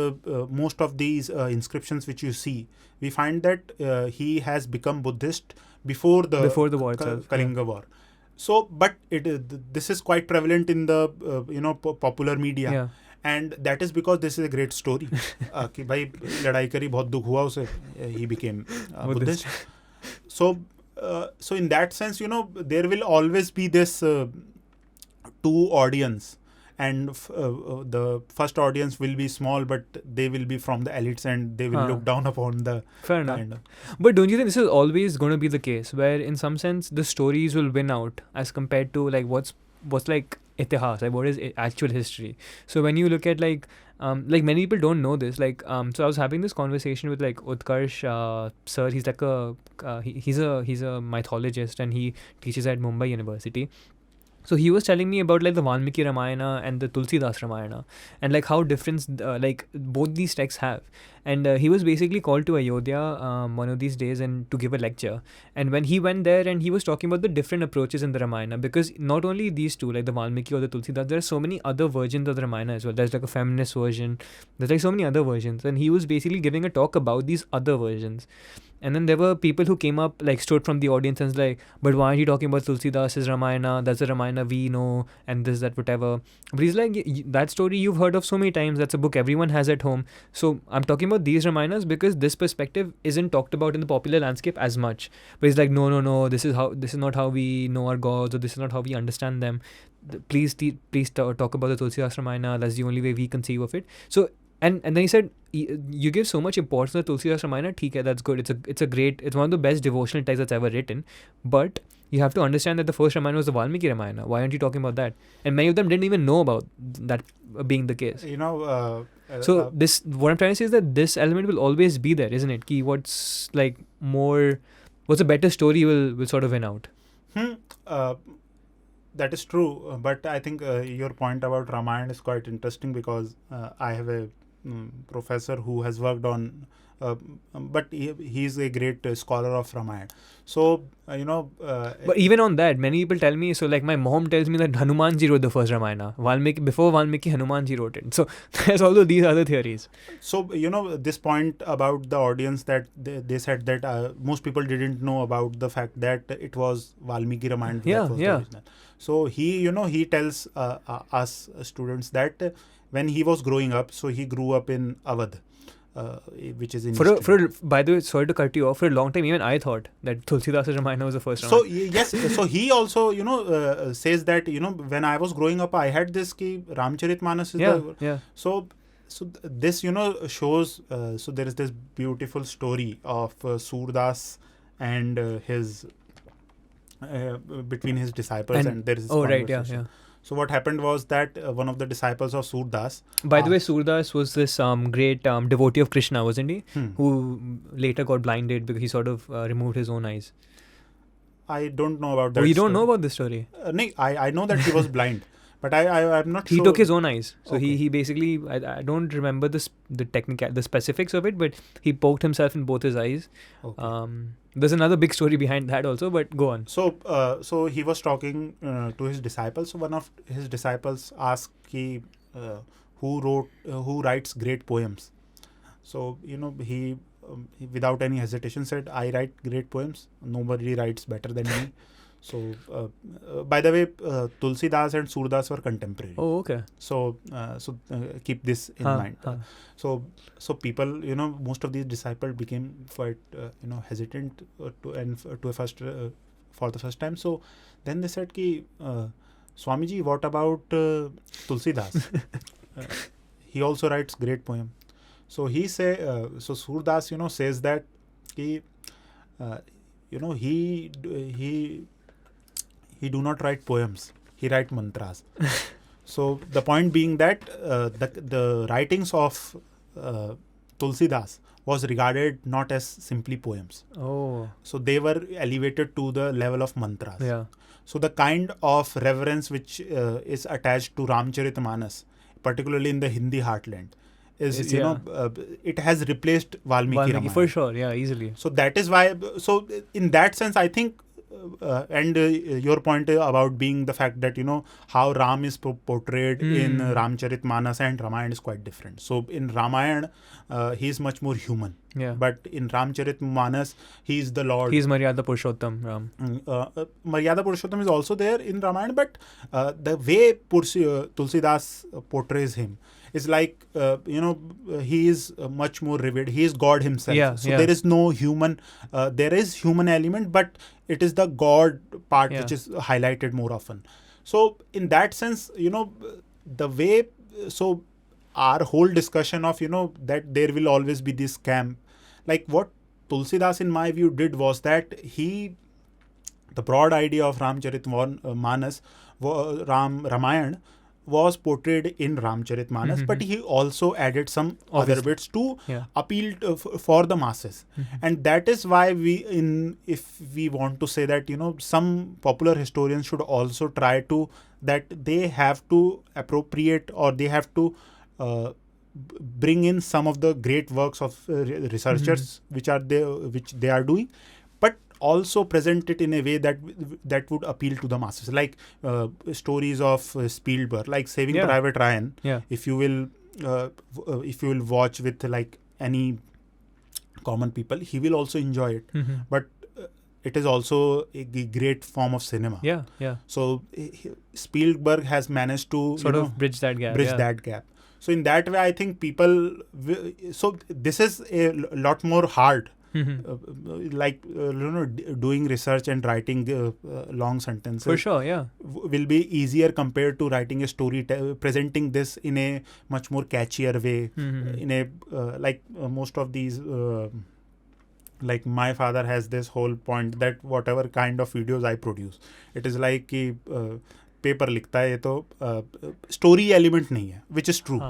most of these inscriptions which you see, we find that he has become Buddhist before the war itself, Kalinga War. So, but this is quite prevalent in the popular media. Yeah. And that is because this is a great story. कि भाई लड़ाई करी बहुत दुख हुआ उसे, he became Buddhist. So in that sense, there will always be this two audience. And the first audience will be small, but they will be from the elites and they will look down upon the... Fair enough. But don't you think this is always going to be the case, where in some sense the stories will win out as compared to what's like itihas, like what is actual history? So when you look at many people don't know this. So I was having this conversation with Utkarsh sir. He's he's a mythologist and he teaches at Mumbai University. So he was telling me about the Valmiki Ramayana and the Tulsidas Ramayana and how different both these texts have. And he was basically called to Ayodhya one of these days and to give a lecture. And when he went there and he was talking about the different approaches in the Ramayana, because not only these two, like the Valmiki or the Tulsidas, there are so many other versions of the Ramayana as well. There's a feminist version. There's so many other versions. And he was basically giving a talk about these other versions. And then there were people who came up, stood from the audience and was but why aren't you talking about Tulsidas' Ramayana? That's the Ramayana we know, and this, that, whatever. But he's that story you've heard of so many times. That's a book everyone has at home. So I'm talking about these Ramayanas because this perspective isn't talked about in the popular landscape as much. But he's no, this is not how we know our gods, or this is not how we understand them. Please talk about the Tulsidas Ramayana. That's the only way we conceive of it. So and then he said, you give so much importance to Tulsidas Ramayana, that's good. It's one of the best devotional texts that's ever written. But you have to understand that the first Ramayana was the Valmiki Ramayana. Why aren't you talking about that? And many of them didn't even know about that being the case. So what I'm trying to say is that this element will always be there, isn't it? What's a better story will sort of win out. That is true. But I think your point about Ramayana is quite interesting because I have a professor who has worked on but he is a great scholar of Ramayana. So but even on that, many people tell me, so my mom tells me that Hanumanji wrote the first Ramayana. Before Valmiki, Hanumanji wrote it. So there's also these other theories. So this point about the audience, that they said that most people didn't know about the fact that it was Valmiki Ramayana that was the original. So he tells us students that when he was growing up, so he grew up in Awadh, which is in by the way, sorry to cut you off. For a long time, even I thought that Tulsidas' Ramayana was the first So Ramayana. yes, so he also says that when I was growing up, I had this ki Ramcharitmanas is the so this shows so there is this beautiful story of Surdas and his between his disciples, and there is this conversation. So what happened was that one of the disciples of Surdas. By the way, Surdas was this great devotee of Krishna, wasn't he? Who later got blinded because he sort of removed his own eyes. I don't know about that. Oh, you don't know about this story? No, I know that he was blind, but I'm not sure. He took his own eyes. So he basically, I don't remember the specifics of it, but he poked himself in both his eyes. There's another big story behind that also, but go on. So he was talking to his disciples. So one of his disciples asked who writes great poems. So he without any hesitation said, I write great poems. Nobody writes better than me. So by the way, Tulsidas and Surdas were contemporary. Oh, okay. So keep this in mind. So people, most of these disciples became quite hesitant for the first time. So then they said ki Swamiji, what about Tulsidas? He also writes great poem. So he so Surdas says that he do not write poems, he write mantras. So the point being that the writings of Tulsidas was regarded not as simply poems. So they were elevated to the level of mantras. So the kind of reverence which is attached to Ramcharitmanas, particularly in the Hindi heartland, is it has replaced Valmiki Ramayana. For sure, easily. So that is why. So in that sense, I think. And your point about being the fact that how Ram is portrayed in Ramcharitmanas and Ramayana is quite different. So in Ramayana he is much more human, but in Ramcharitmanas he is the Lord. He is Maryada Purushottam Ram. Maryada Purushottam is also there in Ramayana, but the way Tulsidas portrays him is like he is much more revered. He is God himself. There is no human. There is human element, but it is the God part which is highlighted more often. So in that sense, the way. So our whole discussion of that there will always be this camp. Like what Tulsidas, in my view, did was that the broad idea of Ramcharitmanas, Ramayana, was portrayed in Ramcharitmanas, but he also added some other bits to appeal for the masses. And that is why if we want to say that some popular historians should also try to that they have to appropriate or they have to bring in some of the great works of researchers which they are doing, but also present it in a way that would appeal to the masses, like stories of Spielberg, like Saving Private Ryan. If you will watch with like any common people, he will also enjoy it. But it is also a great form of cinema. So Spielberg has managed to sort of bridge that gap. So in that way, I think people. So this is a lot more hard. Like doing research and writing long sentences. For sure, will be easier compared to writing a story, presenting this in a much more catchier way. In a like most of these. Like my father has this whole point that whatever kind of videos I produce, it is like कि paper लिखता है तो story element नहीं है, which is true.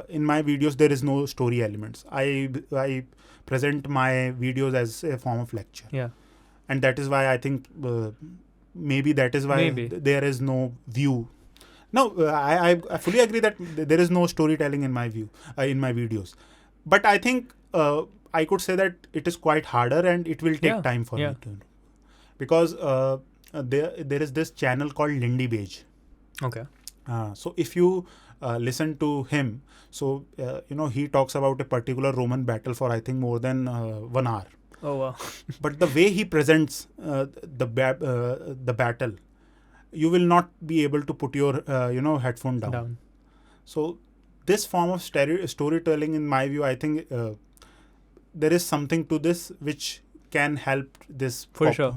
In my videos there is no story elements. I present my videos as a form of lecture. And that is why I think maybe that is why there is no view. No, I fully agree that there is no storytelling in my view in my videos, but I think I could say that it is quite harder and it will take time for me to, because there is this channel called Lindy Beige. Okay. So if you listen to him, so he talks about a particular Roman battle for I think more than 1 hour. Oh wow! But the way he presents the battle, you will not be able to put your headphone down. So this form of storytelling, in my view, I think there is something to this which can help this. For sure.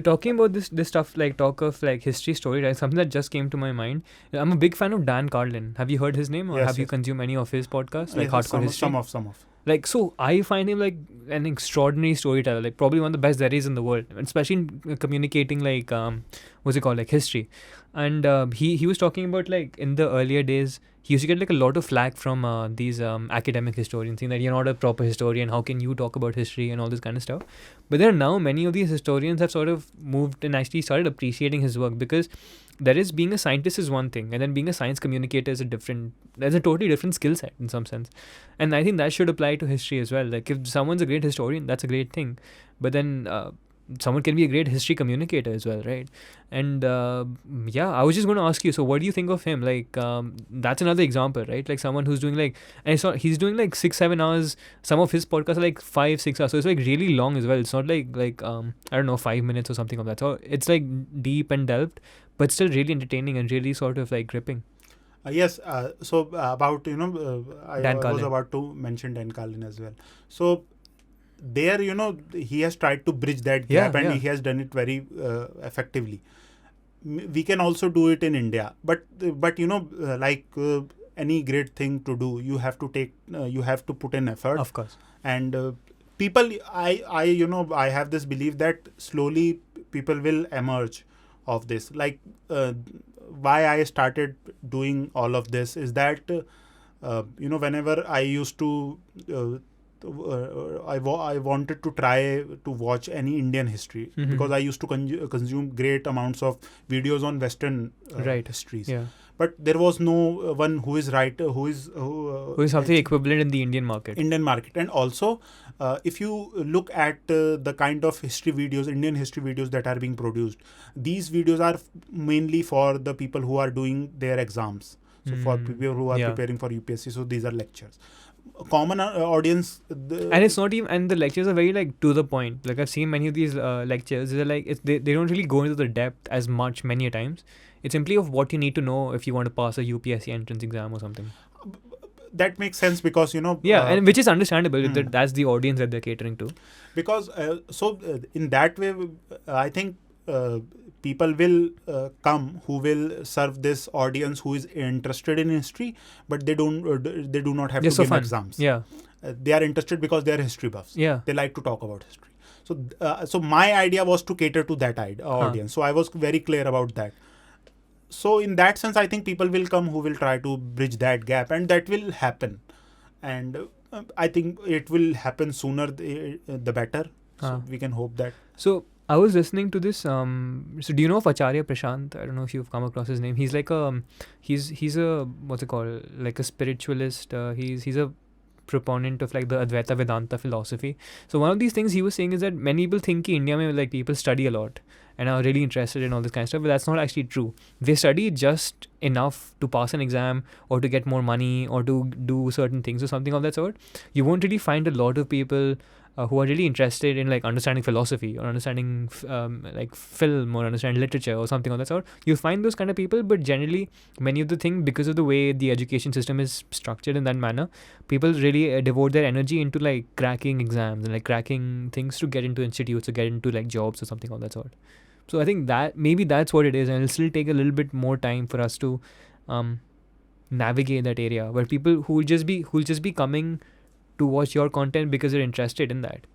Talking about this stuff, like talk of like history story, right? Something that just came to my mind. I'm a big fan of Dan Carlin. Have you heard his name, or Yes, have you yes. consumed any of his podcasts, like Hardcore History? Some of. Like, so I find him like an extraordinary storyteller, like probably one of the best there is in the world, especially in communicating like what's it called, like history. And he was talking about like in the earlier days he used to get like a lot of flack from these academic historians, saying that you're not a proper historian, how can you talk about history and all this kind of stuff. But then now many of these historians have sort of moved and actually started appreciating his work, because there is, being a scientist is one thing, and then being a science communicator is there's a totally different skill set in some sense. And I think that should apply to history as well. Like if someone's a great historian, that's a great thing, but then someone can be a great history communicator as well, right? And yeah, I was just going to ask you, so what do you think of him? Like that's another example, right? Like someone who's doing like, and I saw he's doing like 6-7 hours. Some of his podcasts are like 5-6 hours, so it's like really long as well. It's not like I don't know, 5 minutes or something of that. So it's like deep and delved, but still really entertaining and really sort of like gripping. Yes. So about I Dan was Carlin. about to mention Dan Carlin as well. So there, he has tried to bridge that gap, and he has done it very effectively. We can also do it in India, but like any great thing to do, you have to put in effort. Of course. And people, I have this belief that slowly people will emerge of this. Like why I started doing all of this is that whenever I used to I wanted to try to watch any Indian history, because I used to consume great amounts of videos on Western histories. Yeah. But there was no one who is who is something equivalent in the Indian market. And also, if you look at the kind of Indian history videos that are being produced, these videos are mainly for the people who are doing their exams. So for people who are preparing for UPSC, so these are lectures. Common audience, and it's not even, and the lectures are very like to the point. Like I've seen many of these lectures, they're like they don't really go into the depth as much many a times. It's simply of what you need to know if you want to pass a UPSC entrance exam or something. That makes sense, because and which is understandable. That's the audience that they're catering to. Because in that way, I think people will come who will serve this audience who is interested in history, but they do not have to give exams. Yeah, they are interested because they are history buffs. Yeah, they like to talk about history. So my idea was to cater to that audience. So I was very clear about that. So in that sense, I think people will come who will try to bridge that gap, and that will happen. And I think it will happen sooner the better. So we can hope that. So I was listening to this. So do you know of Acharya Prashant? I don't know if you've come across his name. He's like he's a what's it called? Like a spiritualist. He's a proponent of like the Advaita Vedanta philosophy. So one of these things he was saying is that many people think India mein like people study a lot and are really interested in all this kind of stuff, but that's not actually true. They study just enough to pass an exam or to get more money or to do certain things or something of that sort. You won't really find a lot of people who are really interested in like understanding philosophy or understanding like film or understanding literature or something of that sort. You'll find those kind of people, but generally many of the things, because of the way the education system is structured in that manner, people really devote their energy into like cracking exams and like cracking things to get into institutes or get into like jobs or something of that sort. So I think that maybe that's what it is, and it'll still take a little bit more time for us to navigate that area where people who'll just be coming to watch your content because they're interested in that.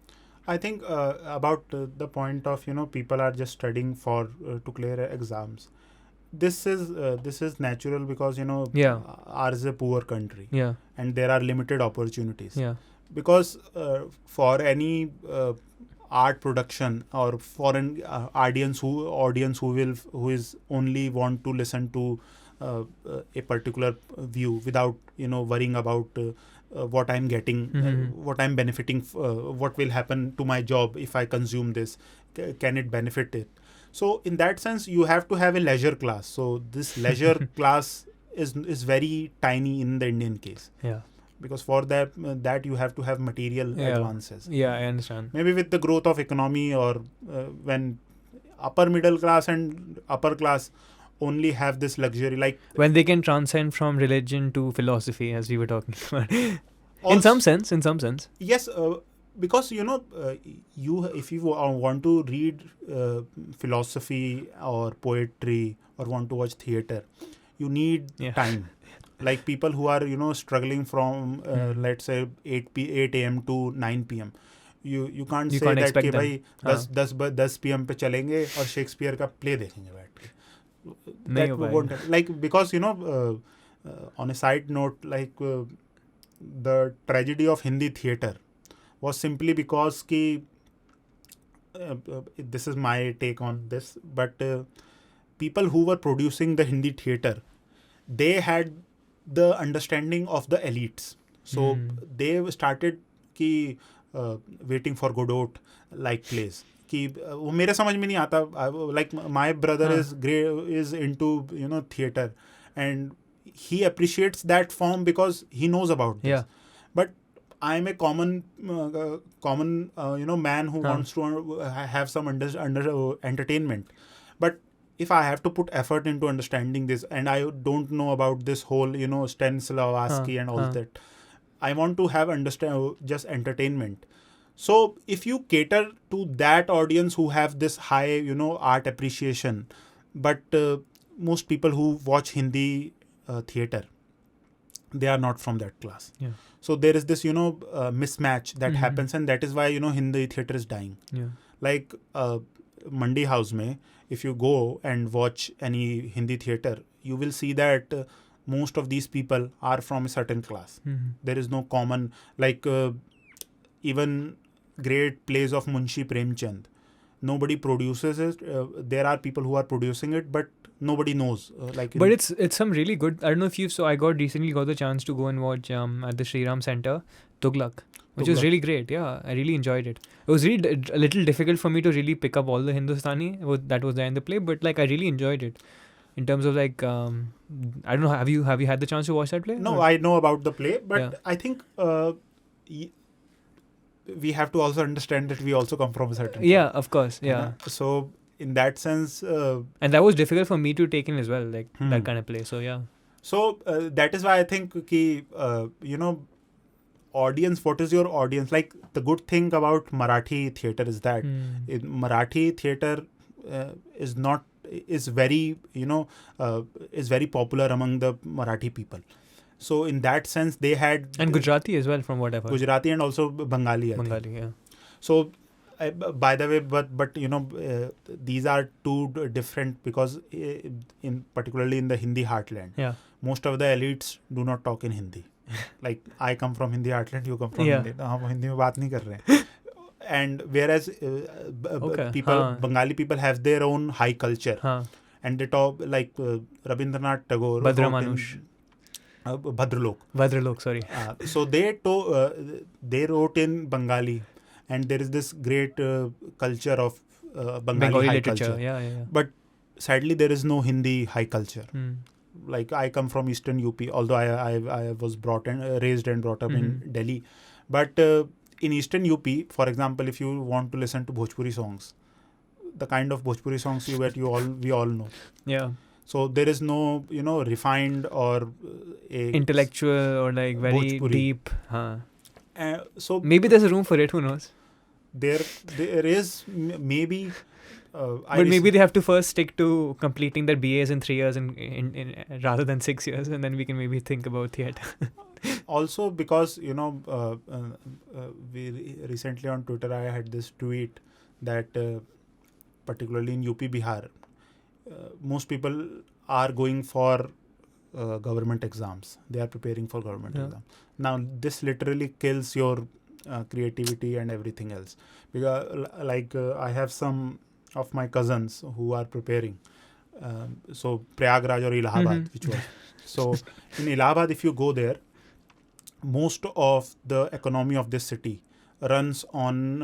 I think about the point of people are just studying for to clear exams. This is natural because ours is a poor country, and there are limited opportunities. Because for any art production or for an audience who is only want to listen to a particular view without worrying about what I'm getting, what I'm benefiting, what will happen to my job if I consume this, can it benefit it? So in that sense, you have to have a leisure class. So this leisure class is very tiny in the Indian case. Because for that you have to have material advances. I understand. Maybe with the growth of economy or when upper middle class and upper class only have this luxury, like when they can transcend from religion to philosophy, as we were talking about. also, in some sense. Yes, because you if you want to read philosophy or poetry or want to watch theater, you need time. Like people who are struggling from let's say 8 a.m. to 9 p.m. You can't say that कि भाई 10 p.m. पे चलेंगे और Shakespeare का play देखेंगे बैठ के. That won't, like, because on a side note, like the tragedy of Hindi theatre was simply because this is my take on this, but people who were producing the Hindi theatre, they had the understanding of the elites. So they started waiting for Godot like plays. वो मेरे समझ में नहीं आता. Like my brother is into theatre, and he appreciates that form because he knows about this. But I'm a common man who wants to have some entertainment. But if I have to put effort into understanding this, and I don't know about this whole Stanislavski and all that, I want to have just entertainment. So if you cater to that audience who have this high art appreciation, but most people who watch Hindi theatre, they are not from that class. So there is this mismatch that happens, and that is why Hindi theatre is dying. Like Mandi House mein, if you go and watch any Hindi theatre, you will see that most of these people are from a certain class. There is no common, like even great plays of Munshi Premchand, nobody produces it. There are people who are producing it, but nobody knows. But it's some really good. I don't know if you saw. I recently got the chance to go and watch at the Shri Ram Center, Tughlaq, which was really great. Yeah, I really enjoyed it. It was really a little difficult for me to really pick up all the Hindustani that was there in the play, but like I really enjoyed it. In terms of like, I don't know. Have you had the chance to watch that play? No, I know about the play, but I think we have to also understand that we also come from a certain. Yeah, of course. Yeah. So in that sense, and that was difficult for me to take in as well, like that kind of play. So yeah. So that is why I think audience. What is your audience? Like the good thing about Marathi theatre is that Marathi theatre is very popular among the Marathi people. So in that sense, they had, and Gujarati as well, from what I've heard. Gujarati and also Bengali. Yeah. So by the way, but these are two different, because particularly in the Hindi heartland, most of the elites do not talk in Hindi. Like I come from Hindi heartland, you come from Hindi. हम हिंदी में बात नहीं कर रहे हैं. And whereas Bengali people have their own high culture, and they talk like Rabindranath Tagore, Bhadralok, sorry. So they wrote in Bengali, and there is this great culture of Bengali high culture. Yeah. But sadly, there is no Hindi high culture. Like I come from Eastern UP, although I was raised and brought up in Delhi. But in Eastern UP, for example, if you want to listen to Bhojpuri songs, the kind of Bhojpuri songs we all know. Yeah. So there is no refined or intellectual or like very Bhojpuri. Deep. So maybe there's a room for it. Who knows? There is maybe. But maybe they have to first stick to completing their BAs in 3 years in rather than 6 years, and then we can maybe think about theatre. Also, because we recently on Twitter I had this tweet that particularly in UP Bihar, most people are going for government exams. They are preparing for government exams. Now this literally kills your creativity and everything else, because I have some of my cousins who are preparing. So Prayagraj or Allahabad, which was. So in Allahabad, if you go there, most of the economy of this city runs on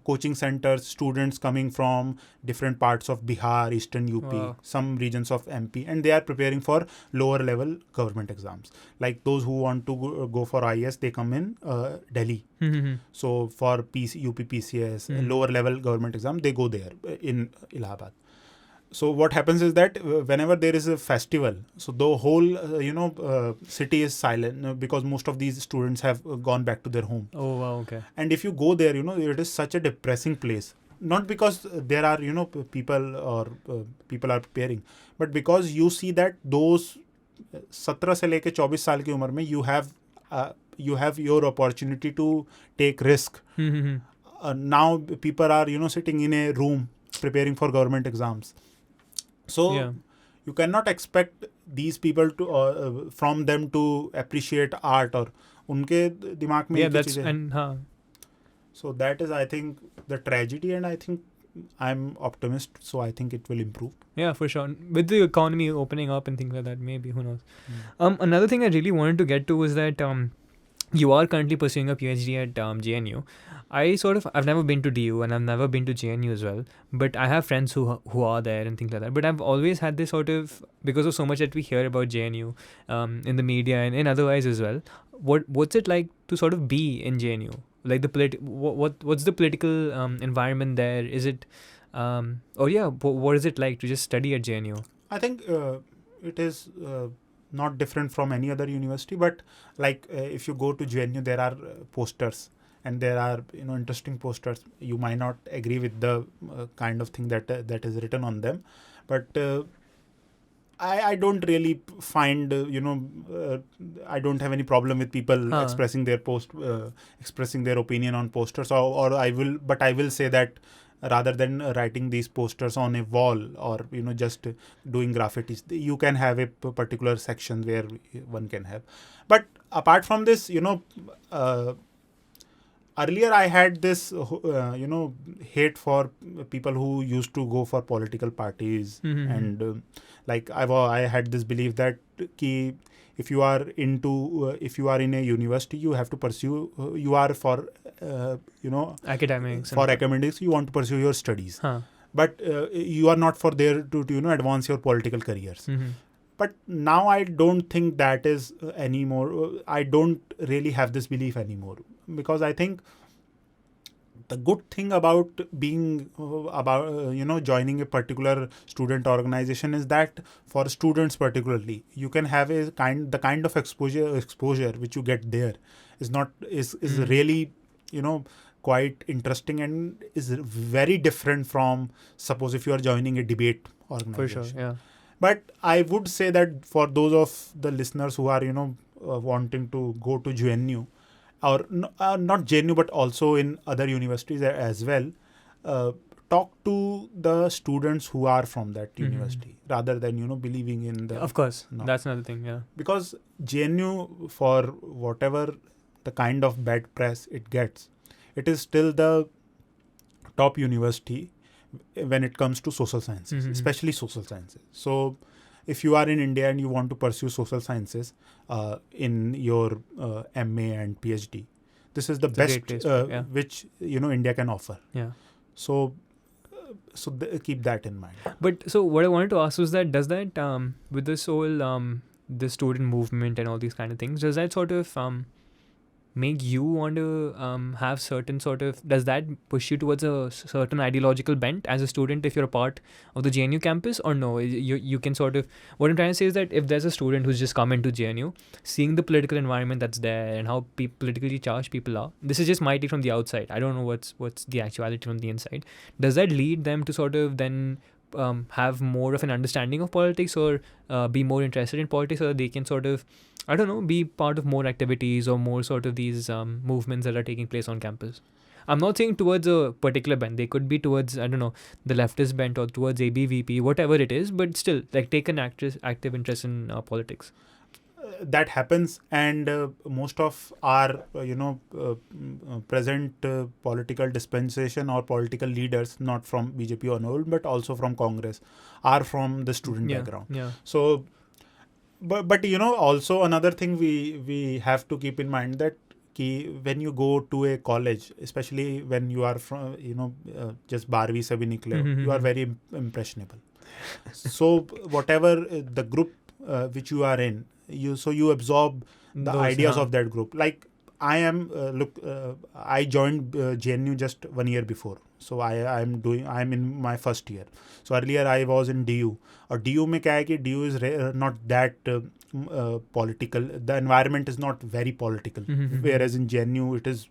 coaching centers, students coming from different parts of Bihar, Eastern UP, some regions of MP, and they are preparing for lower level government exams. Like those who want to go for IAS, they come in Delhi. So for UP PCS, lower level government exam, they go there in Allahabad. So what happens is that whenever there is a festival, so the whole city is silent because most of these students have gone back to their home. Oh wow, okay. And if you go there, it is such a depressing place. Not because there are people or people are preparing, but because you see that those 17 से लेके 24 साल की उम्र में you have your opportunity to take risk. Now people are sitting in a room preparing for government exams. So Yeah. you cannot expect these people to from them to appreciate art or उनके दिमाग में Yeah, एक ही that's चीज़ है. and So that is, I think, the tragedy, and I think I'm optimist. So I think it will improve. yeah, for sure. With the economy opening up and things like that, maybe, who knows. Another thing I really wanted to get to was that you are currently pursuing a PhD at JNU. I've never been to DU and I've never been to JNU as well, but I have friends who are there and things like that. But I've always had this sort of, because of so much that we hear about JNU in the media and otherwise as well. What's it like to sort of be in JNU? Like what's the political environment there? Is it what is it like to just study at JNU? I think it is not different from any other university, but like if you go to JNU, there are posters, and there are interesting posters. You might not agree with the kind of thing that is written on them, but I don't really find I don't have any problem with people expressing their expressing their opinion on posters, or I will say that rather than writing these posters on a wall or just doing graffitis, you can have a particular section where one can have. But apart from this, earlier I had this hate for people who used to go for political parties, and like I had this belief that if you are if you are in a university, you have to pursue you are for Academics. For academics, you want to pursue your studies, but you are not for there to advance your political careers. But now I don't think that is anymore. I don't really have this belief anymore, because I think the good thing about being joining a particular student organization is that for students particularly, you can have the kind of exposure which you get there is really quite interesting, and is very different from, suppose, if you are joining a debate organization. For sure, yeah. But I would say that for those of the listeners who are wanting to go to JNU, or not JNU but also in other universities as well, talk to the students who are from that university rather than believing in the. Of course, that's another thing, yeah. Because JNU, for whatever the kind of bad press it gets, it is still the top university when it comes to social sciences, especially social sciences. So if you are in India and you want to pursue social sciences in your MA and PhD, this is the best which India can offer. Yeah. So keep that in mind. But so what I wanted to ask was that, does that with this whole the student movement and all these kind of things, does that sort of make you want to have certain sort of, does that push you towards a certain ideological bent as a student if you're a part of the JNU campus, or no? You can sort of, what I'm trying to say is that if there's a student who's just come into JNU, seeing the political environment that's there and how politically charged people are, this is just my take from the outside, I don't know what's the actuality from the inside, does that lead them to sort of then have more of an understanding of politics, or be more interested in politics, so that they can sort of, I don't know, be part of more activities or more sort of these movements that are taking place on campus? I'm not saying towards a particular bent. They could be towards, I don't know, the leftist bent or towards ABVP, whatever it is, but still, like, take an active interest in politics. That happens, and most of our present political dispensation or political leaders, not from BJP or no, but also from Congress, are from the student background. Yeah. So, but also another thing we have to keep in mind that when you go to a college, especially when you are from just 12वीं से भी निकले, you are very impressionable. So whatever the group which you are in, you absorb the ideas of that group. Like I am I joined JNU just 1 year before, So I'm in my first year. So earlier I was in DU. और DU में क्या है कि DU is not that political. The environment is not very political. Whereas in JNU it is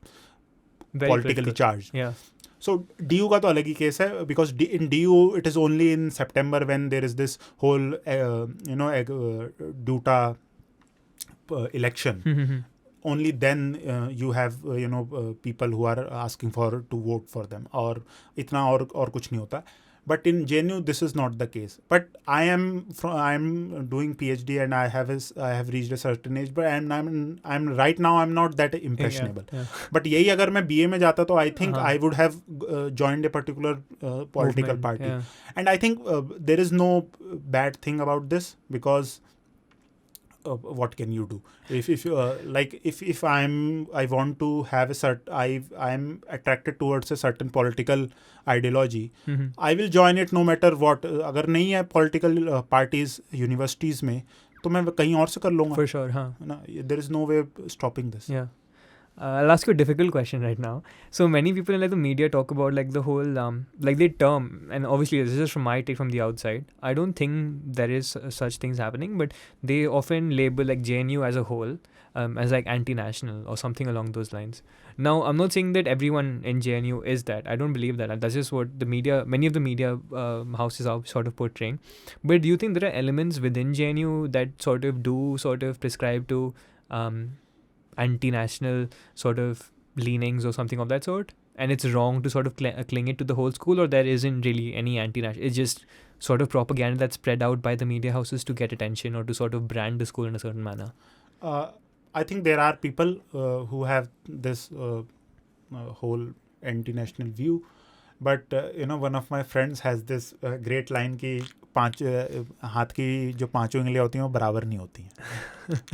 Very politically political. charged. Yeah. So DU का तो अलग ही case है, because in DU it is only in September when there is this whole DUTA election. Only then you have people who are asking to vote for them, और इतना और कुछ नहीं होता. But in JNU this is not the case. But I am doing PhD and I have reached a certain age, but I'm right now I'm not that impressionable. Yeah. But यही अगर मैं BA में जाता तो I think I would have joined a particular political Movement, party. yeah. And I think there is no bad thing about this, because what can you do if I want to have I'm attracted towards a certain political ideology. I will join it no matter what. अगर नहीं है political parties universities में तो मैं कहीं और से कर लूँगा. For sure, हाँ. There is no way stopping this. Yeah. I'll ask you a difficult question right now. So many people in like the media talk about like the whole like the term, and obviously this is from my take from the outside. I don't think there is such things happening, but they often label like JNU as a whole as like anti-national or something along those lines. Now I'm not saying that everyone in JNU is that. I don't believe that. That's just what the media, many of the media houses are sort of portraying. But do you think there are elements within JNU that sort of prescribe to anti-national sort of leanings or something of that sort, and it's wrong to sort of cling it to the whole school, or there isn't really any anti-national, it's just sort of propaganda that's spread out by the media houses to get attention or to sort of brand the school in a certain manner? I think there are people who have this whole anti-national view, but one of my friends has this great line कि हाथ की जो पांचों उंगलियां होती हैं वो बराबर नहीं होती हैं.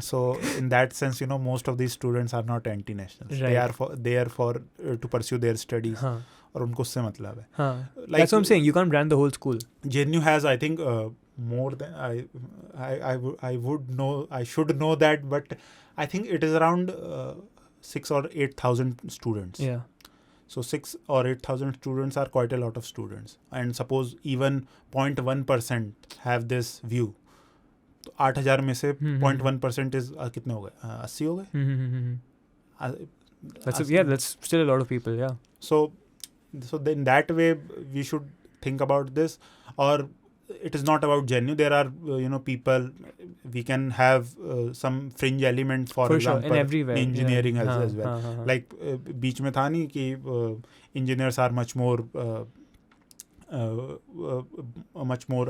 So in that sense, most of these students are not anti-nationals. Right. They are for to pursue their studies. और उनको उससे मतलब है. Like, that's what I'm saying. You can't brand the whole school. JNU has, I think, more than I would know. I should know that, but I think it is around 6,000 or 8,000 students. Yeah. So 6,000 or 8,000 students are quite a lot of students. And suppose even 0.1% have this view. तो 8,000 में से 0.1% is कितने हो गए? 80 हो गए? That's still a lot of people, yeah. So in that way, we should think about this. Or it is not about JNU. There are people. We can have some fringe element, for example, sure, in everywhere, engineering as well. Like बीच में था नहीं कि engineers are much more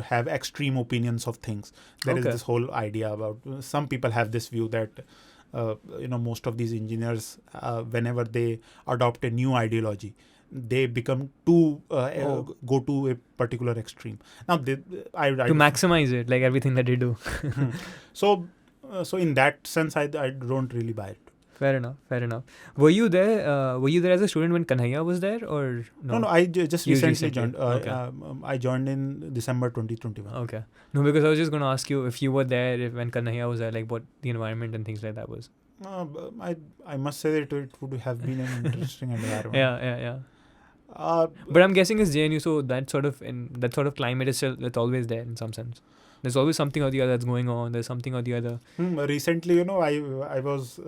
have extreme opinions of things. There is this whole idea about some people have this view that most of these engineers whenever they adopt a new ideology, they become go to a particular extreme. Now to maximize it, like everything that they do. So in that sense, I don't really buy it. Fair enough. Were you there as a student when Kanhaiya was there, or no? No, I just recently joined. Okay. I joined in December 2021. Okay. No, because I was just going to ask you if you were there when Kanhaiya was there, like what the environment and things like that was. I must say that it would have been an interesting environment. Yeah. But I'm guessing it's JNU, so that sort of climate is still, it's always there in some sense. There's always something or the other that's going on. There's something or the other. Recently, I was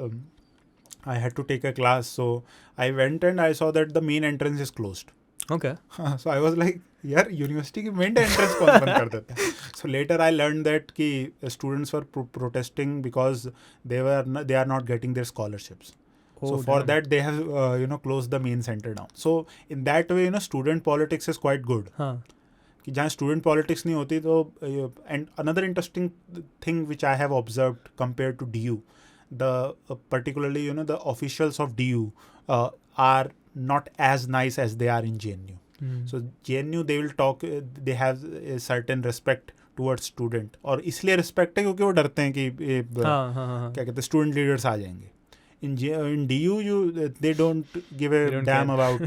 I had to take a class, so I went and I saw that the main entrance is closed. Okay. So I was like, यार university की main entrance कौन बंद कर देता है? So later I learned that कि students were protesting because they are not getting their scholarships. So for that they have closed the main center down. So in that way student politics is quite good. कि जहाँ student politics नहीं होती तो and another interesting thing which I have observed compared to DU, the particularly the officials of DU are not as nice as they are in JNU. So JNU they will talk, they have a certain respect towards student, और इसलिए respect है क्योंकि वो डरते हैं कि क्या कहते हैं student leaders आ जाएंगे. In DU they don't give a damn about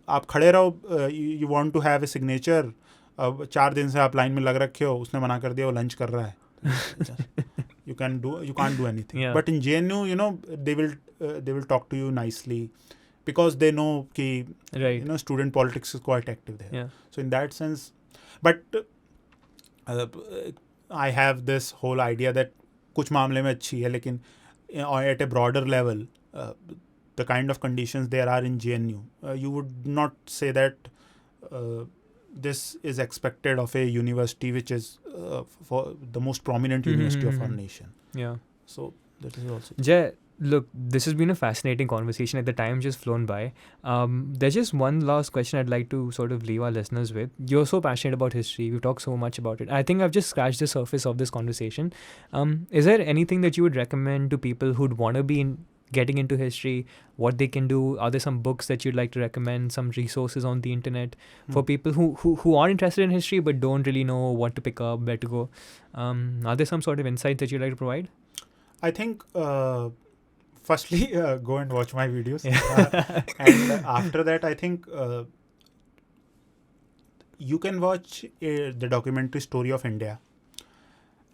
आप खड़े रहो, you want to have a signature, 4 दिन से आप लाइन में लग रखे हो, उसने मना कर दिया वो लंच कर रहा है. you can't do anything. But in JNU they will talk to you nicely, because they know कि Right. you know student politics is quite active there. Yeah. So in that sense, but I have this whole idea that कुछ मामले में अच्छी है, लेकिन at a broader level, the kind of conditions there are in JNU, you would not say that this is expected of a university which is for the most prominent university of our nation. Yeah. So that is also. Jay, look, this has been a fascinating conversation. At the time just flown by. There's just one last question I'd like to sort of leave our listeners with. You're so passionate about history. We've talked so much about it. I think I've just scratched the surface of this conversation. Is there anything that you would recommend to people who'd want to be getting into history, what they can do? Are there some books that you'd like to recommend, some resources on the internet for people who are interested in history but don't really know what to pick up, where to go? Are there some sort of insights that you'd like to provide? I think firstly go and watch my videos, and after that I think you can watch the documentary Story of India.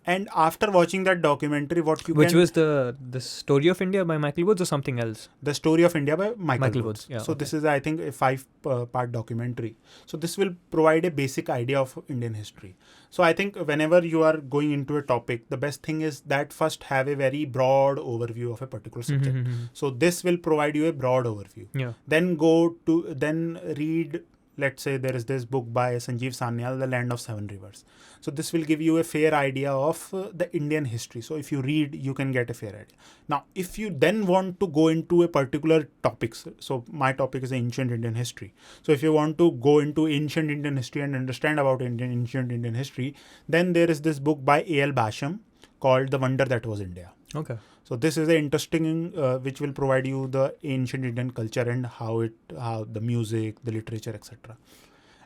And after watching that documentary, Which was the Story of India by Michael Woods or something else? The Story of India by Michael Woods. Yeah, so this is, I think, a 5-part documentary. So this will provide a basic idea of Indian history. So I think whenever you are going into a topic, the best thing is that first have a very broad overview of a particular subject. So this will provide you a broad overview. Yeah. Then read. Let's say there is this book by Sanjeev Sanyal, The Land of Seven Rivers. So this will give you a fair idea of the Indian history. So if you read, you can get a fair idea. Now, if you then want to go into a particular topic, so my topic is ancient Indian history. So if you want to go into ancient Indian history and understand about ancient Indian history, then there is this book by A.L. Basham called The Wonder That Was India. Okay. So this is an interesting, which will provide you the ancient Indian culture and how the music, the literature, etc.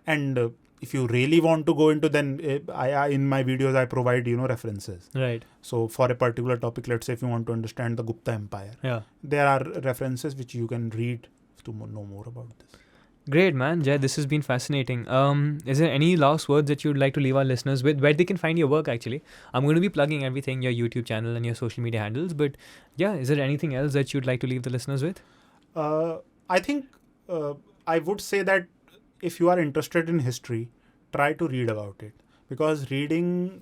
And if you really want to go into, then I in my videos I provide references. Right. So for a particular topic, let's say if you want to understand the Gupta Empire, there are references which you can read to know more about this. Great, man. Jay, this has been fascinating. Is there any last words that you'd like to leave our listeners with, where they can find your work, actually? I'm going to be plugging everything, your YouTube channel and your social media handles. But yeah, is there anything else that you'd like to leave the listeners with? I think I would say that if you are interested in history, try to read about it. Because reading,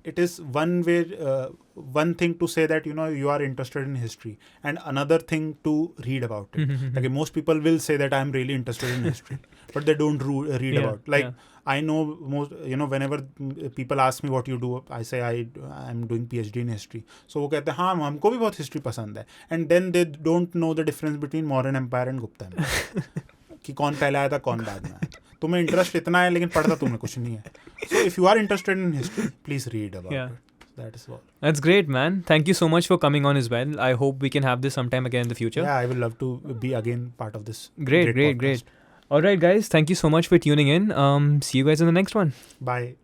it is one thing to say that you are interested in history, and another thing to read about it. Like most people will say that I'm really interested in history, but they don't read about. I know most, whenever people ask me what you do, I say I'm doing PhD in history. So वो कहते हैं हाँ हमको भी बहुत history पसंद है, and then they don't know the difference between Mauryan Empire and Gupta Empire. कि कौन पहले आया था कौन बाद में आया. तुम्हें इंटरेस्ट इतना है लेकिन पढ़ता तुम्हें कुछ नहीं है. So if you are interested in history, please read about it. That is all. That's great, man. Thank you so much for coming on as well. I hope we can have this sometime again in the future. Yeah, I will love to be again part of this. Great. All right, guys. Thank you so much for tuning in. See you guys in the next one. Bye.